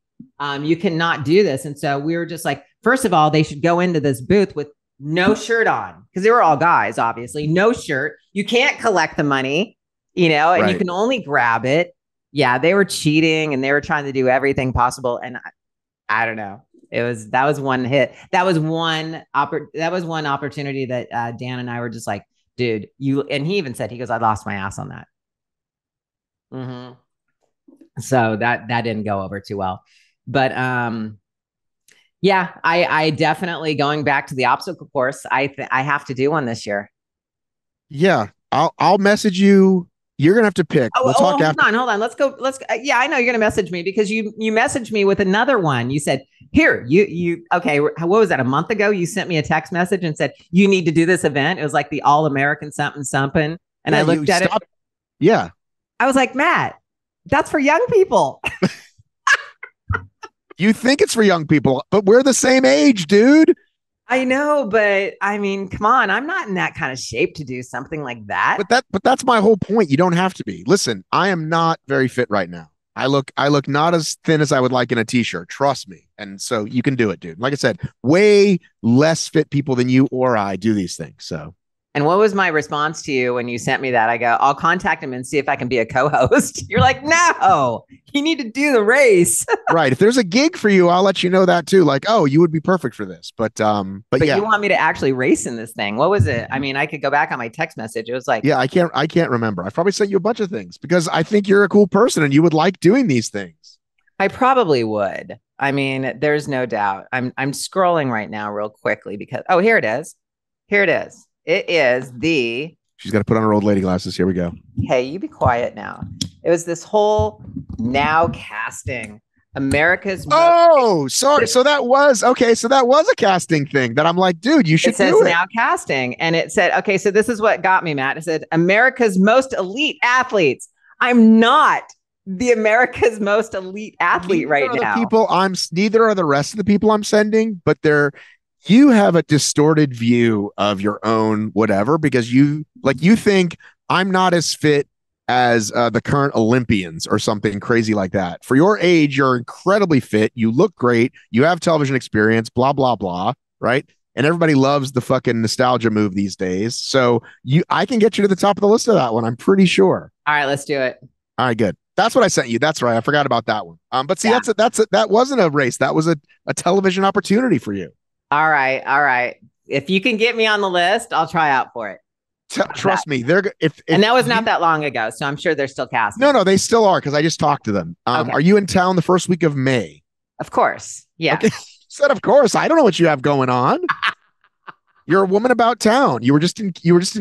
You cannot do this. And so we were just like, first of all, they should go into this booth with no shirt on, because they were all guys, obviously. No shirt. You can't collect the money, you know, and you can only grab it. Yeah. They were cheating and they were trying to do everything possible. And I don't know. That was one hit. That was one opportunity that Dan and I were just like, dude, and he even said, he goes, I lost my ass on that. Mm-hmm. So that didn't go over too well. But yeah, I definitely going back to the obstacle course. I have to do one this year. Yeah, I'll message you. You're gonna have to pick. Oh, We'll talk after. hold on. Let's go. Yeah, I know you're gonna message me because you messaged me with another one. You said, "Here, you okay? What was that? A month ago, you sent me a text message and said you need to do this event. It was like the All American something something." And Yeah, I you looked at it. stop. Yeah, I was like, Matt, that's for young people. you think it's for young people, but we're the same age, dude. I know, but I mean, come on, I'm not in that kind of shape to do something like that. But that's my whole point. You don't have to be. Listen, I am not very fit right now. I look not as thin as I would like in a t-shirt. Trust me. And so you can do it, dude. Like I said, way less fit people than you or I do these things. So And what was my response to you when you sent me that? I go, I'll contact him and see if I can be a co-host. You're like, no, you need to do the race. right. If there's a gig for you, I'll let you know that too. Like, oh, you would be perfect for this. But But you yeah. want me to actually race in this thing. What was it? I mean, I could go back on my text message. It was like, Yeah, I can't remember. I probably sent you a bunch of things because I think you're a cool person and you would like doing these things. I probably would. I mean, there's no doubt. I'm scrolling right now real quickly because here it is. Here it is. It is the She's got to put on her old lady glasses. Here we go. hey, you be quiet now. It was this whole now casting America's Oh, sorry. So that was okay. So that was a casting thing that I'm like, dude, you should it says do it. now casting. And it said, okay, so this is what got me, Matt. It said America's most elite athletes. I'm not the America's most elite athlete right now. Neither are the rest of the people I'm sending, but you have a distorted view of your own whatever because you think I'm not as fit as the current Olympians or something crazy like that. For your age, you're incredibly fit. You look great. You have television experience, blah, blah, blah. Right. And everybody loves the fucking nostalgia move these days. So I can get you to the top of the list of that one. I'm pretty sure. All right, let's do it. All right, good. That's what I sent you. That's right. I forgot about that one. But see, Yeah. that wasn't a race. That was a television opportunity for you. All right. All right. If you can get me on the list, I'll try out for it. Trust me, they're if and that was not that long ago, so I'm sure they're still casting. No, they still are because I just talked to them. Okay. Are you in town the first week of May? Of course, yeah. Okay. Said of course. I don't know what you have going on. You're a woman about town. You were just in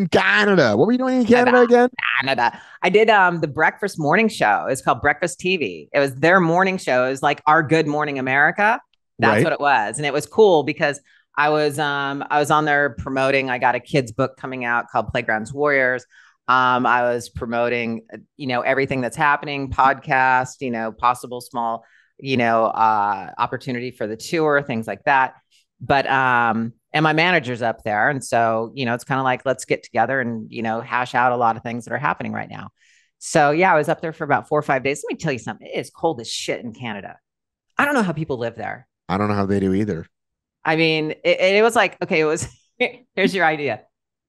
Canada. What were you doing in Canada again? Canada. I did the breakfast morning show. It's called Breakfast TV. It was their morning show. It was like Our Good Morning America. That's Right. what it was, and it was cool because I was on there promoting. I got a kids book coming out called Playgrounds Warriors. I was promoting, everything that's happening, podcast, possible small, opportunity for the tour, things like that. But and my manager's up there, and so it's kind of like let's get together and hash out a lot of things that are happening right now. So yeah, I was up there for about 4 or 5 days. Let me tell you something. It is cold as shit in Canada. I don't know how people live there. I don't know how they do either. I mean, it was like, okay, it was, here's your idea.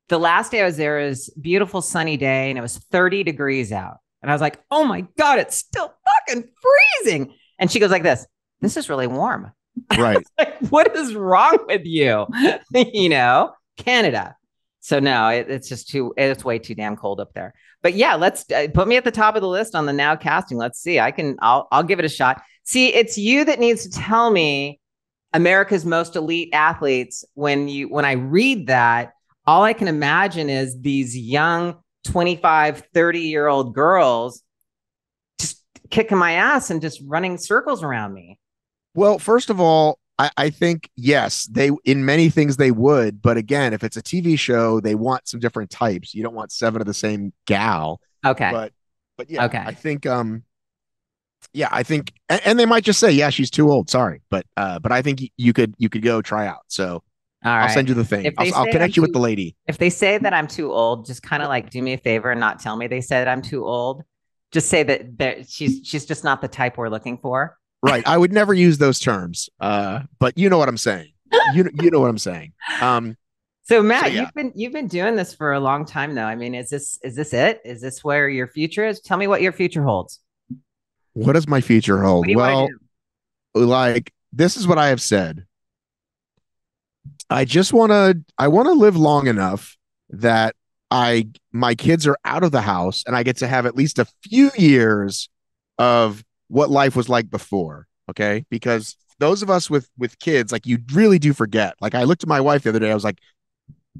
The last day I was there was beautiful sunny day and it was 30 degrees out. And I was like, oh my God, it's still fucking freezing. And she goes like this is really warm. Right. Like, what is wrong with you? Canada. So no, it's way too damn cold up there. But yeah, let's put me at the top of the list on the now casting. Let's see. I'll give it a shot. See, it's you that needs to tell me America's most elite athletes. When I read that, all I can imagine is these young 25, 30-year-old girls just kicking my ass and just running circles around me. Well, first of all, I think, yes, in many things they would. But again, if it's a TV show, they want some different types. You don't want 7 of the same gal. Okay. But yeah, okay. I think, and they might just say, yeah, she's too old. Sorry. But I think you could go try out. So I'll send you the thing. I'll connect you with the lady. If they say that I'm too old, just kind of like do me a favor and not tell me they said I'm too old. Just say that she's just not the type we're looking for. Right. I would never use those terms. But you know what I'm saying. You know what I'm saying. So Matt, yeah. you've been doing this for a long time though. I mean, is this it? Is this where your future is? Tell me what your future holds. What does my future hold? Well, like this is what I have said. I want to live long enough that my kids are out of the house and I get to have at least a few years of what life was like before. Okay. Because those of us with kids, like you really do forget. Like I looked at my wife the other day, I was like,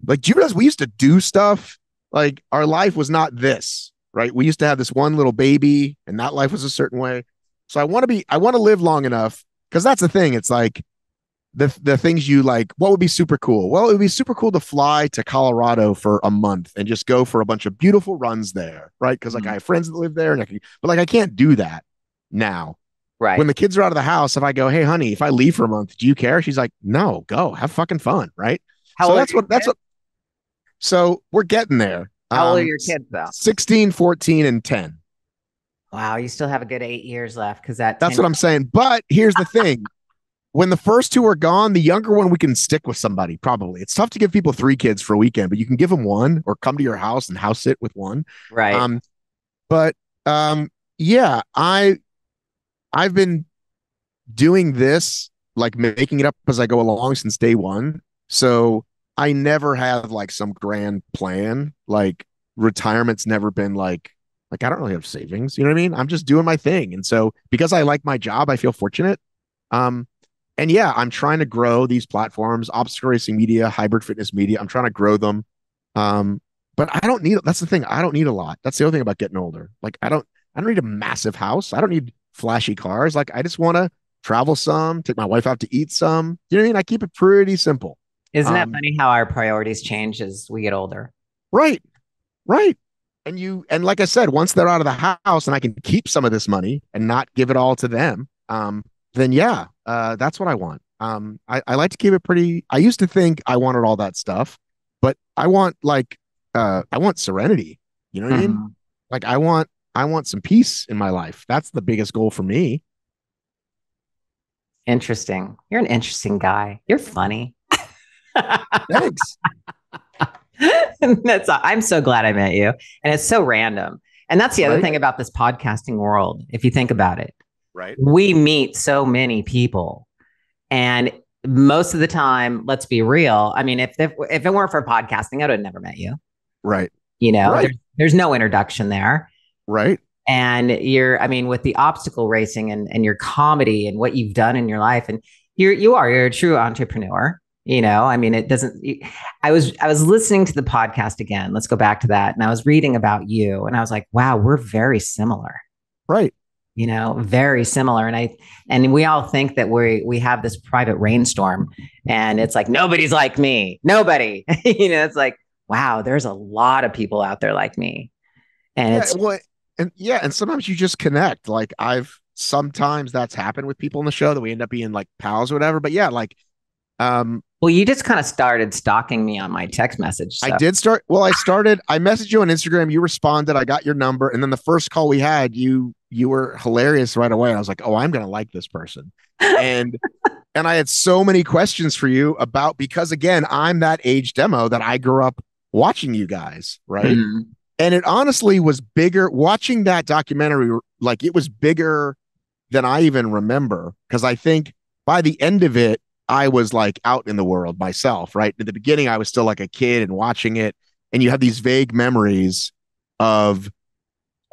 do you realize we used to do stuff? Like our life was not this, right? We used to have this one little baby and that life was a certain way. So I want to live long enough because that's the thing. It's like the things you like, what would be super cool? Well, it would be super cool to fly to Colorado for a month and just go for a bunch of beautiful runs there, right? Because like I have friends that live there and but like I can't do that now. When Right. the kids are out of the house, if I go, hey honey, if I leave for a month, do you care? She's like, no, go have fucking fun, right? How So old are your that's kids? what so we're getting there. How old are your kids though? 16, 14, and 10. Wow, you still have a good 8 years left because that That's 10. what I'm saying. But here's the thing. When the first two are gone, the younger one we can stick with somebody, probably. It's tough to give people 3 kids for a weekend, but you can give them one or come to your house and house sit with one. Right. Um, but yeah, I've been doing this, like making it up as I go along since day one. So I never have like some grand plan. Like retirement's never been like I don't really have savings. You know what I mean? I'm just doing my thing. And so because I like my job, I feel fortunate. Um, and yeah, I'm trying to grow these platforms, obstacle racing media, hybrid fitness media. I'm trying to grow them. Um, but I don't need, that's the thing. I don't need a lot. That's the other thing about getting older. Like I don't need a massive house. I don't need flashy cars. Like I just want to travel some, take my wife out to eat some. You know what I mean? I keep it pretty simple. Isn't that Um, funny how our priorities change as we get older? right, right. And like I said, once they're out of the house and I can keep some of this money and not give it all to them, then yeah, that's what I want. I like to keep it pretty. I used to think I wanted all that stuff, but I want I want serenity. You know what I mean? Mhm. Like I want some peace in my life. That's the biggest goal for me. Interesting. You're an interesting guy. You're funny. Thanks. I'm so glad I met you. And it's so random. And that's the other Right. thing about this podcasting world. If you think about it, Right. we meet so many people. And most of the time, let's be real. I mean, if it weren't for podcasting, I would have never met you. Right. You know, Right. there's no introduction there. Right. And I mean, with the obstacle racing and your comedy and what you've done in your life, and you're a true entrepreneur. You know, I mean, it doesn't. I was listening to the podcast again. Let's go back to that, and I was reading about you, and I was like, wow, we're very similar. Right. You know, very similar. And we all think that we have this private rainstorm, and it's like nobody's like me, nobody. You know, it's like wow, there's a lot of people out there like me, and Yeah. it's Well, and yeah, and sometimes you just connect. Like I've sometimes that's happened with people in the show that we end up being like pals or whatever. But yeah, like um well, you just kind of started stalking me on my text message. I So did start. Well, I messaged you on Instagram. You responded. I got your number, and then the first call we had, you were hilarious right away. I was like, oh, I'm gonna like this person, and and I had so many questions for you about because again, I'm that age demo that I grew up watching you guys, right? Mhm. And it honestly was bigger watching that documentary. Like it was bigger than I even remember because I think by the end of it, I was like out in the world myself, right? At the beginning, I was still like a kid and watching it, and you have these vague memories of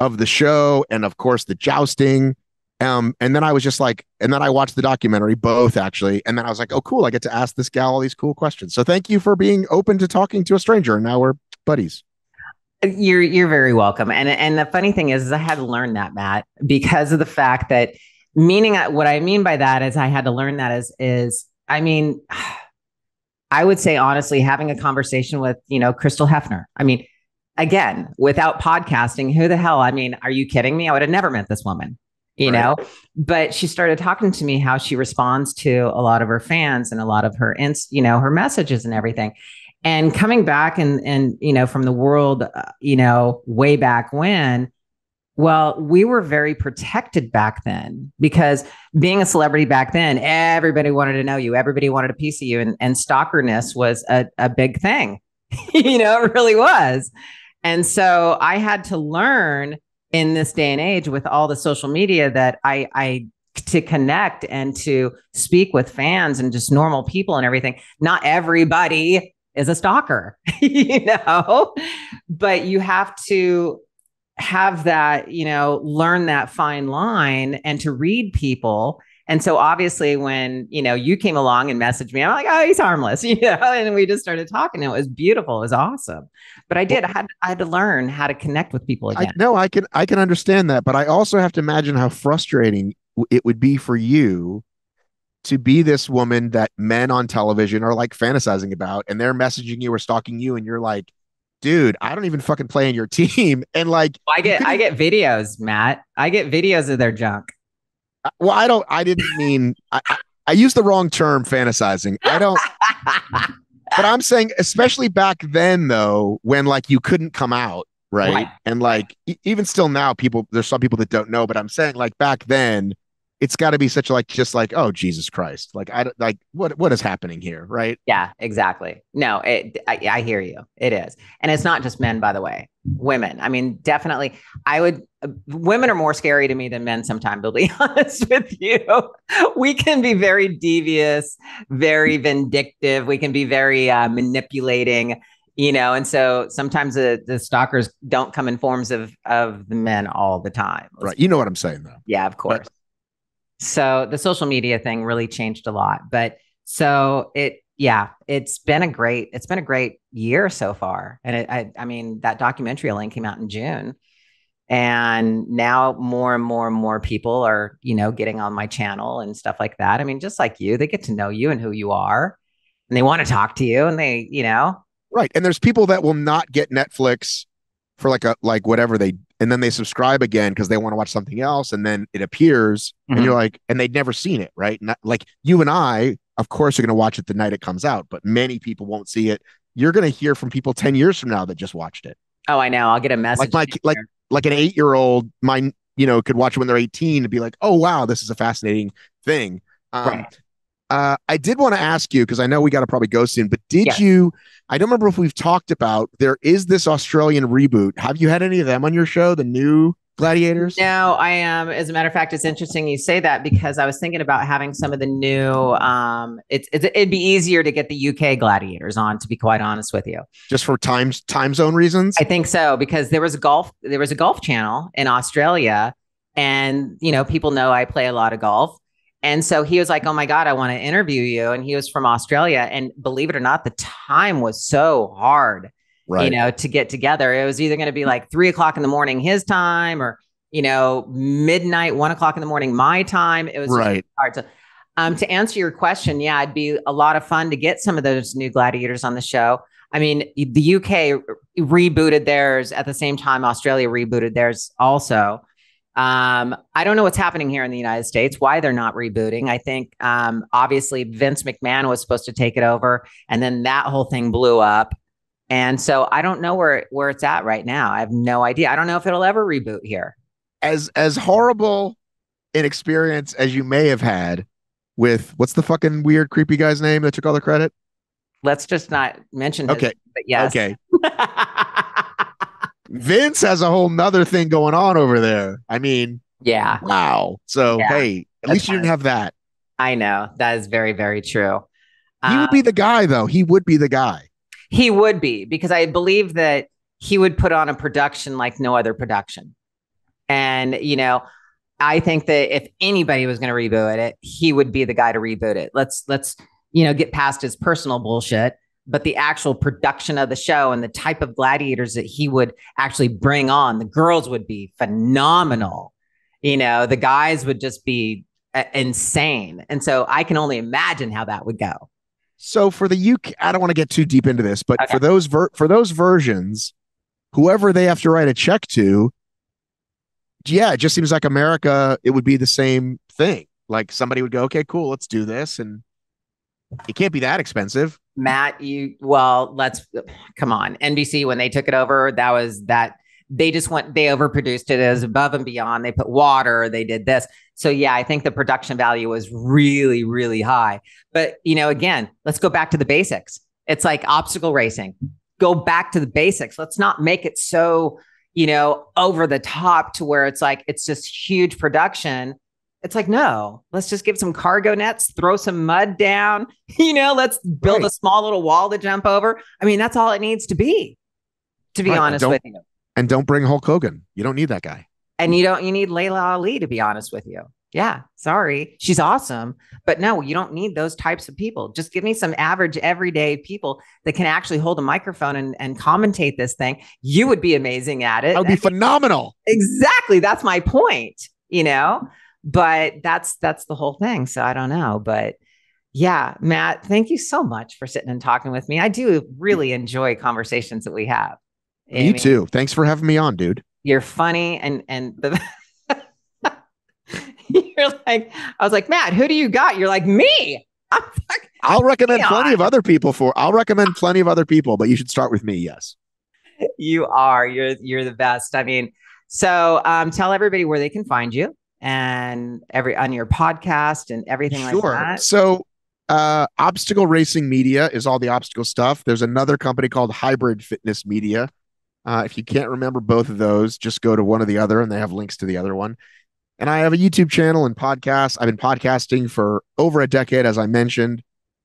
the show and of course the jousting. And then I was just like, and then I watched the documentary, both actually, and then I was like, oh, cool, I get to ask this gal all these cool questions. So thank you for being open to talking to a stranger, and now we're buddies. You're very welcome. And the funny thing is I had to learn that, Matt, because of the fact that meaning what I mean by that is I had to learn that is I mean, I would say honestly, having a conversation with, Crystal Hefner. I mean, again, without podcasting, who the hell? I mean, are you kidding me? I would have never met this woman, you Right. know? But she started talking to me how she responds to a lot of her fans and a lot of her, her messages and everything. And coming back and from the world, way back when, well, we were very protected back then because being a celebrity back then, everybody wanted to know you, everybody wanted a piece of you, and stalkerness was a big thing. It really was. And so I had to learn in this day and age with all the social media that I to connect and to speak with fans and just normal people and everything. Not everybody is a stalker, but you have to have that, learn that fine line and to read people. And so obviously when, you came along and messaged me, I'm like, oh, he's harmless, and we just started talking. It was beautiful. It was awesome. But I had to learn how to connect with people again. I can understand that, but I also have to imagine how frustrating it would be for you to be this woman that men on television are like fantasizing about, and they're messaging you or stalking you, and you're like, dude, I don't even fucking play in your team. And like, I get videos, Matt. I get videos of their junk. well, I didn't mean, I used the wrong term, fantasizing. I don't, but I'm saying, especially back then though, when like you couldn't come out, right? Right. And like, even still now, there's some people that don't know, but I'm saying like back then, it's got to be such like, just like, oh, Jesus Christ. Like, like what is happening here? Right. Yeah, exactly. No, I hear you. It is. And it's not just men, by the way, women. I mean, definitely women are more scary to me than men sometimes, to be honest with you. We can be very devious, very vindictive. We can be very manipulating, and so sometimes the stalkers don't come in forms of the men all the time. Right. You know what I'm saying though. Yeah, of course. So the social media thing really changed a lot, but it's been a great year so far. And I mean, that documentary only came out in June, and now more and more and more people are, getting on my channel and stuff like that. I mean, just like you, they get to know you and who you are, and they want to talk to you, and right. And there's people that will not get Netflix for like whatever and then they subscribe again because they want to watch something else, and then it appears, and you're like, and they'd never seen it, right? Not, like you and I, of course, are going to watch it the night it comes out, but many people won't see it. You're going to hear from people 10 years from now that just watched it. Oh, I know. I'll get a message. Like an 8-year-old, could watch it when they're 18 and be like, oh wow, this is a fascinating thing. Right. I did want to ask you, because I know we got to probably go soon, but did you, I don't remember if we've talked about, there is this Australian reboot. Have you had any of them on your show, the new Gladiators? No, I am. As a matter of fact, it's interesting you say that, because I was thinking about having some of the new, it'd be easier to get the UK Gladiators on, to be quite honest with you. Just for time zone reasons? I think so, because there was a golf channel in Australia, and, people know I play a lot of golf. And so he was like, oh my God, I want to interview you. And he was from Australia. And believe it or not, the time was so hard, right, to get together. It was either going to be like 3:00 in the morning, his time, or, midnight, 1:00 in the morning, my time. It was right. hard to answer your question. Yeah, it'd be a lot of fun to get some of those new gladiators on the show. I mean, the UK rebooted theirs at the same time Australia rebooted theirs also. I don't know what's happening here in the United States, why they're not rebooting. I think, obviously Vince McMahon was supposed to take it over, and then that whole thing blew up. And so I don't know where it's at right now. I have no idea. I don't know if it'll ever reboot here. As horrible an experience as you may have had with, what's the fucking weird, creepy guy's name that took all the credit? Let's just not mention his, okay. But yes. Okay. Vince has a whole nother thing going on over there. I mean, yeah. Wow. So, yeah, hey, at least you didn't have that. I know. That is very, very true. He would be the guy, though. He would be the guy. He would be, because I believe that he would put on a production like no other production. And, I think that if anybody was going to reboot it, he would be the guy to reboot it. Let's get past his personal bullshit. But the actual production of the show and the type of gladiators that he would actually bring on, the girls would be phenomenal. The guys would just be insane. And so I can only imagine how that would go. So for the UK, I don't want to get too deep into this, but okay, for those versions, whoever they have to write a check to, yeah, it just seems like America, it would be the same thing. Like somebody would go, okay, cool, let's do this. And it can't be that expensive. Matt, come on. NBC, when they took it over, they overproduced it as above and beyond. They put water, they did this. So yeah, I think the production value was really, really high. But, again, let's go back to the basics. It's like obstacle racing. Go back to the basics. Let's not make it so, over the top to where it's like, it's just huge production. It's like, no, let's just give some cargo nets, throw some mud down, let's build a small little wall to jump over. I mean, that's all it needs to be honest with you. And don't bring Hulk Hogan. You don't need that guy. And you need Layla Ali, to be honest with you. Yeah, sorry. She's awesome. But no, you don't need those types of people. Just give me some average, everyday people that can actually hold a microphone and commentate this thing. You would be amazing at it. That would be phenomenal. Exactly. That's my point, but that's the whole thing. So I don't know. But yeah, Matt, thank you so much for sitting and talking with me. I do really enjoy conversations that we have. Me too. Thanks for having me on, dude. You're funny and you're like, I was like, Matt, who do you got? You're like, me. I'll recommend plenty of other people, but you should start with me. Yes. You are. You're the best. I mean, so tell everybody where they can find you and on your podcast and everything like that. So Obstacle Racing Media is all the obstacle stuff. There's another company called Hybrid Fitness Media. If you can't remember both of those, just go to one or the other and they have links to the other one. And I have a YouTube channel and podcast. I've been podcasting for over a decade, as I mentioned.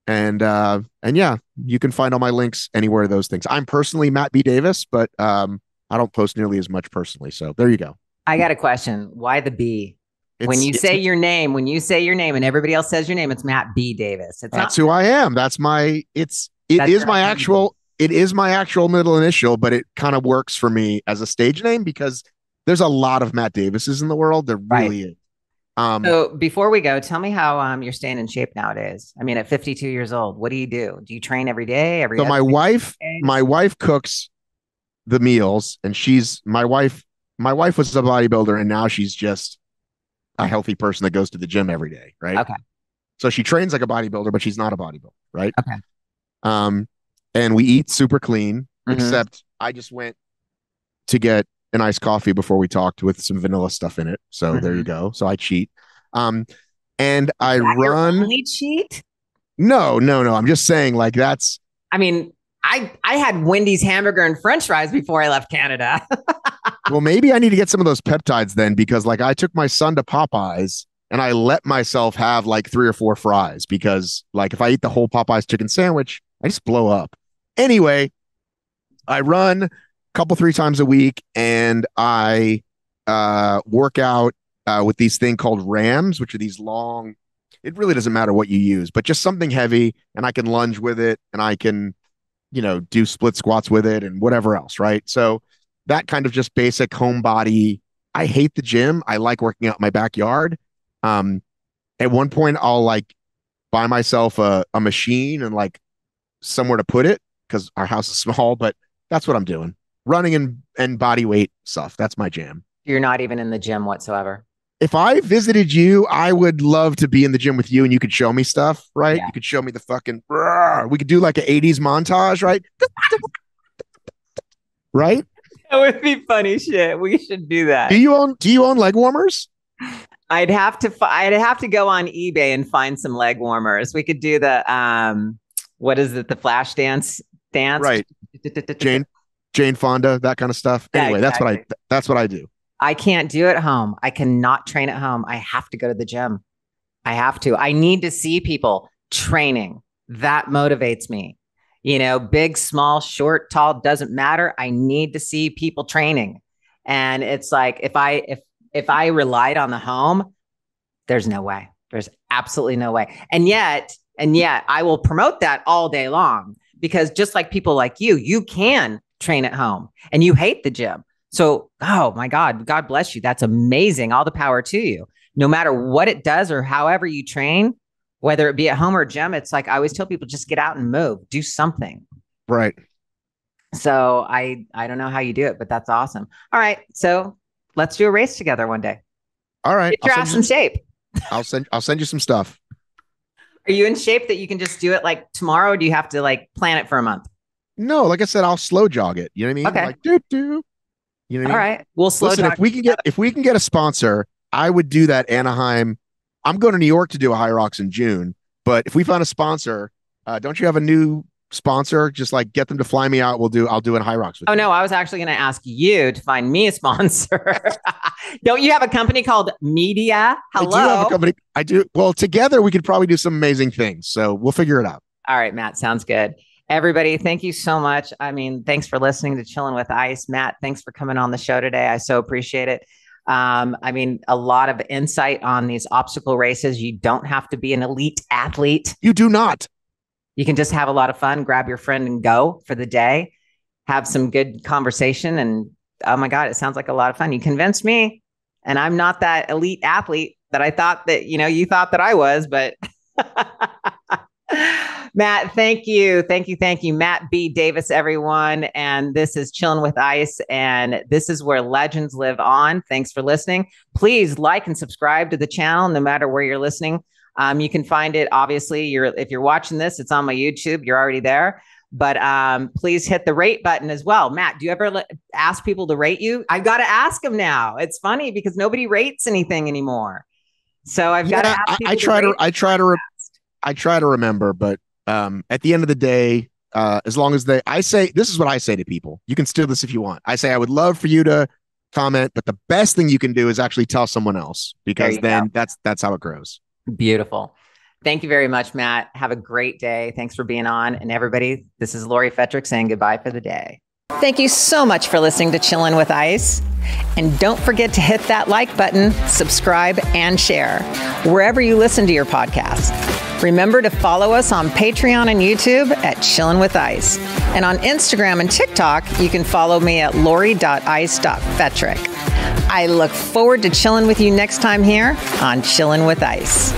And yeah, you can find all my links anywhere, those things. I'm personally Matt B. Davis, but I don't post nearly as much personally. So there you go. I got a question. Why the B? When you say your name and everybody else says your name, it's Matt B. Davis. That's who I am. It is my actual middle initial, but it kind of works for me as a stage name because there's a lot of Matt Davises in the world. There really is. So before we go, tell me how you're staying in shape nowadays. I mean, at 52 years old, what do you do? Do you train every day? So my wife cooks the meals, and my wife was a bodybuilder, and now she's just a healthy person that goes to the gym every day, right? Okay. So she trains like a bodybuilder, but she's not a bodybuilder, right? Okay. And we eat super clean, except I just went to get an iced coffee before we talked with some vanilla stuff in it. So there you go. So I cheat. And I run. Your only cheat? No. I'm just saying, like, that's. I mean, I had Wendy's hamburger and French fries before I left Canada. Well, maybe I need to get some of those peptides then, because like I took my son to Popeyes and I let myself have like 3 or 4 fries because like if I eat the whole Popeyes chicken sandwich, I just blow up. Anyway, I run a couple, 3 times a week and I work out with these thing called RAMs, which are these long, it really doesn't matter what you use, but just something heavy, and I can lunge with it and I can, do split squats with it and whatever else. Right. So that kind of just basic home body. I hate the gym. I like working out in my backyard. At one point I'll like buy myself a machine and like somewhere to put it because our house is small, but that's what I'm doing. Running and body weight stuff. That's my jam. You're not even in the gym whatsoever. If I visited you, I would love to be in the gym with you and you could show me stuff, right? Yeah. You could show me the fucking, we could do like an 80s montage, right? Right? That would be funny shit. We should do that. Do you own leg warmers? I'd have to go on eBay and find some leg warmers. We could do the what is it? The flash dance. Right. Jane Fonda, that kind of stuff. Yeah, anyway, exactly. That's what I do. I can't do it at home. I cannot train at home. I have to go to the gym. I have to. I need to see people training. That motivates me. Big, small, short, tall, doesn't matter. I need to see people training. And it's like, if I relied on the home, there's no way. There's absolutely no way. And yet I will promote that all day long because just like people like you can train at home and you hate the gym. So, oh my God, God bless you. That's amazing. All the power to you. No matter what it does or however you train, whether it be at home or gym, it's like I always tell people, just get out and move, do something. Right. So I don't know how you do it, but that's awesome. All right. So let's do a race together one day. All right. Get your ass in shape. I'll send you some stuff. Are you in shape that you can just do it like tomorrow? Or do you have to like plan it for a month? No, like I said, I'll slow jog it. You know what I mean? Okay. Like do. You know what I mean? All right. We'll slow jog. If we can get a sponsor, I would do that Anaheim. I'm going to New York to do a High Rocks in June, but if we find a sponsor, don't you have a new sponsor? Just like get them to fly me out. I'll do it High Rocks with you. No, I was actually going to ask you to find me a sponsor. Don't you have a company called Media? Hello. I do have a company. I do. Well, together we could probably do some amazing things. So we'll figure it out. All right, Matt. Sounds good. Everybody, thank you so much. I mean, thanks for listening to Chilling with Ice. Matt, thanks for coming on the show today. I so appreciate it. I mean, a lot of insight on these obstacle races. You don't have to be an elite athlete. You do not. You can just have a lot of fun, grab your friend and go for the day, have some good conversation. And oh my God, it sounds like a lot of fun. You convinced me. And I'm not that elite athlete that I thought that, you thought that I was, but Matt, thank you. Thank you. Thank you. Matt B. Davis, everyone. And this is Chilling with Ice. And this is where legends live on. Thanks for listening. Please like and subscribe to the channel, no matter where you're listening. You can find it, obviously, if you're watching this, it's on my YouTube. You're already there. But please hit the rate button as well. Matt, do you ever ask people to rate you? I've got to ask them now. It's funny because nobody rates anything anymore. So I've got to ask people I try to remember, but at the end of the day, as long as this is what I say to people. You can steal this if you want. I say, I would love for you to comment, but the best thing you can do is actually tell someone else, because then that's how it grows. Beautiful. Thank you very much, Matt. Have a great day. Thanks for being on. And everybody, this is Lori Fetrick saying goodbye for the day. Thank you so much for listening to Chillin' with Ice. And don't forget to hit that like button, subscribe, and share wherever you listen to your podcast. Remember to follow us on Patreon and YouTube at Chillin' with Ice. And on Instagram and TikTok, you can follow me at lori.ice.fetrick. I look forward to chilling with you next time here on Chillin' with Ice.